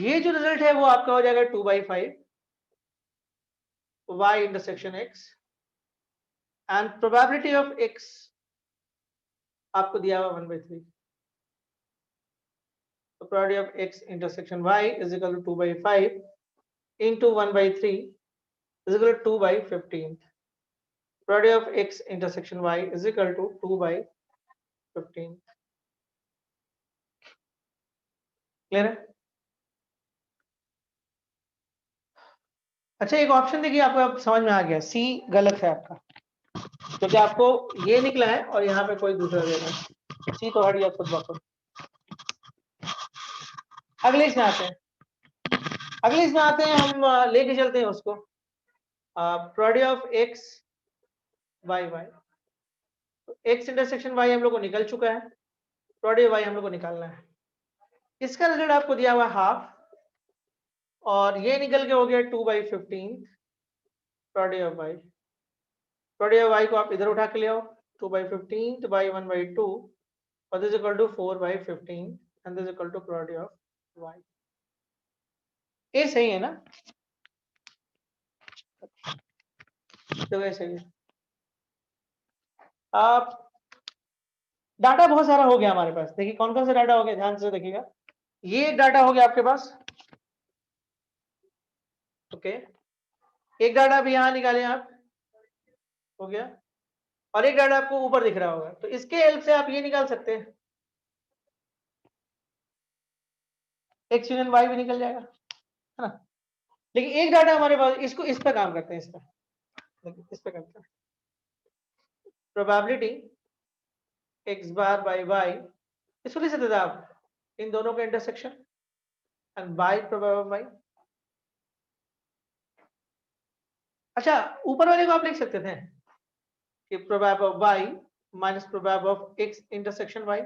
ये जो रिजल्ट है वो आपका हो जाएगा 2/5 y intersection x and probability of x आपको दिया हुआ 1/3। तो probability of x intersection y is equal to 2/5 into 1/3 is equal to 2/15. Probability of x intersection y is equal to 2/15. Clear है? अच्छा एक ऑप्शन देखिए, आपको अब समझ में आ गया, सी गलत है आपका, क्योंकि आपको ये निकला है और यहाँ पे कोई दूसरा देना है। सी तो हट गया खुद ब खुद। अगले इसमें आते हैं, अगले इसमें आते हैं, हम लेके चलते हैं उसको probability of x by y। x intersection y हम लोग को निकल चुका है, प्रोबेबिलिटी y हम लोग को निकालना है। इसका रिजल्ट आपको दिया हुआ हाफ और ये निकल के हो गया 2/15 probability of y। Probability of y को आप इधर उठा के ले आओ, 2/15 तो by 1/2 और this equal to 4/15 and this equal to probability of y। ये सही है ना? तो ये सही है। आप डाटा बहुत सारा हो गया हमारे पास। देखिए कौन कौन सा डाटा हो गया, ध्यान से देखिएगा। ये डाटा हो गया आपके पास, ओके। एक डाटा भी यहां निकाले आप, हो गया। और एक डाटा आपको ऊपर दिख रहा होगा, तो इसके हेल्प से आप ये निकाल सकते हैं, एक्स यूनियन वाई भी निकल जाएगा, है ना। लेकिन एक डाटा हमारे पास, इसको इस पे काम करते हैं, इस पे करते हैं। Probability x bar by y, इसको लिख सकते थे आप, इन दोनों का intersection and by probability y. अच्छा, ऊपर वाले को आप लिख सकते थे कि prob of y minus prob of x intersection y.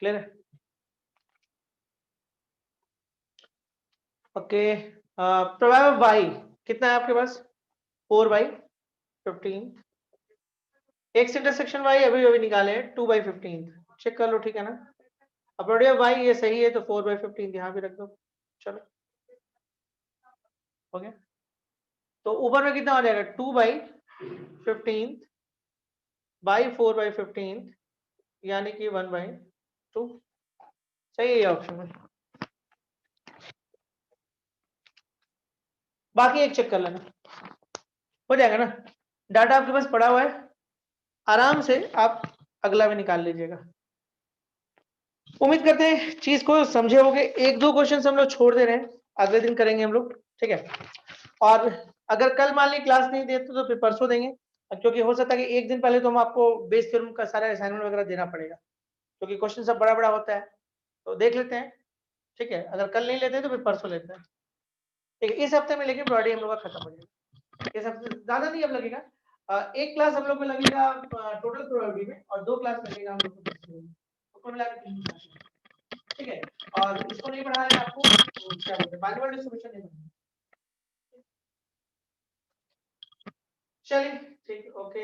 Clear है? ओके। प्रोबेब ऑफ वाई कितना है आपके पास, 4/15। एक्स इंटरसेक्शन वाई अभी अभी निकाले 2/15, चेक कर लो, ठीक है ना। अब प्रोबेब वाई ये सही है तो 4/15 यहाँ भी रख दो, चलो हो गया। तो ऊपर में कितना हो जाएगा, 2/15 बाई 4/15, यानी कि 1/2। सही है ऑप्शन में। बाकी एक चेक कर लेना, हो जाएगा ना। डाटा आपके पास पड़ा हुआ है, आराम से आप अगला भी निकाल लीजिएगा। उम्मीद करते हैं चीज को समझे होगे। एक दो क्वेश्चन हम लोग छोड़ दे रहे हैं, अगले दिन करेंगे हम लोग, ठीक है। और अगर कल मान ली क्लास नहीं देते तो फिर परसों देंगे, क्योंकि हो सकता है कि एक दिन पहले तो हम आपको बेस थ्योरम का सारा असाइनमेंट वगैरह देना पड़ेगा, क्योंकि क्वेश्चन सब बड़ा बड़ा होता है। तो देख लेते हैं, ठीक है। अगर कल नहीं लेते हैं तो फिर परसों लेते हैं, ठीक है। इस हफ्ते में लेकिन बॉडी हम लोग का खत्म हो जाएगा, इस हफ्ते ज्यादा नहीं अब लगेगा। एक क्लास हम लोग को लगेगा टोटल प्रोबेबिलिटी में, और 2 क्लास लगेगा हम लोग को तो कुल मिलाकर 3 क्लास, ठीक है। और इसको नहीं पढ़ा है आपको, तो क्या बोलते हैं, बाइनरी डिस्ट्रीब्यूशन नहीं पढ़ा। चलिए ठीक, ओके।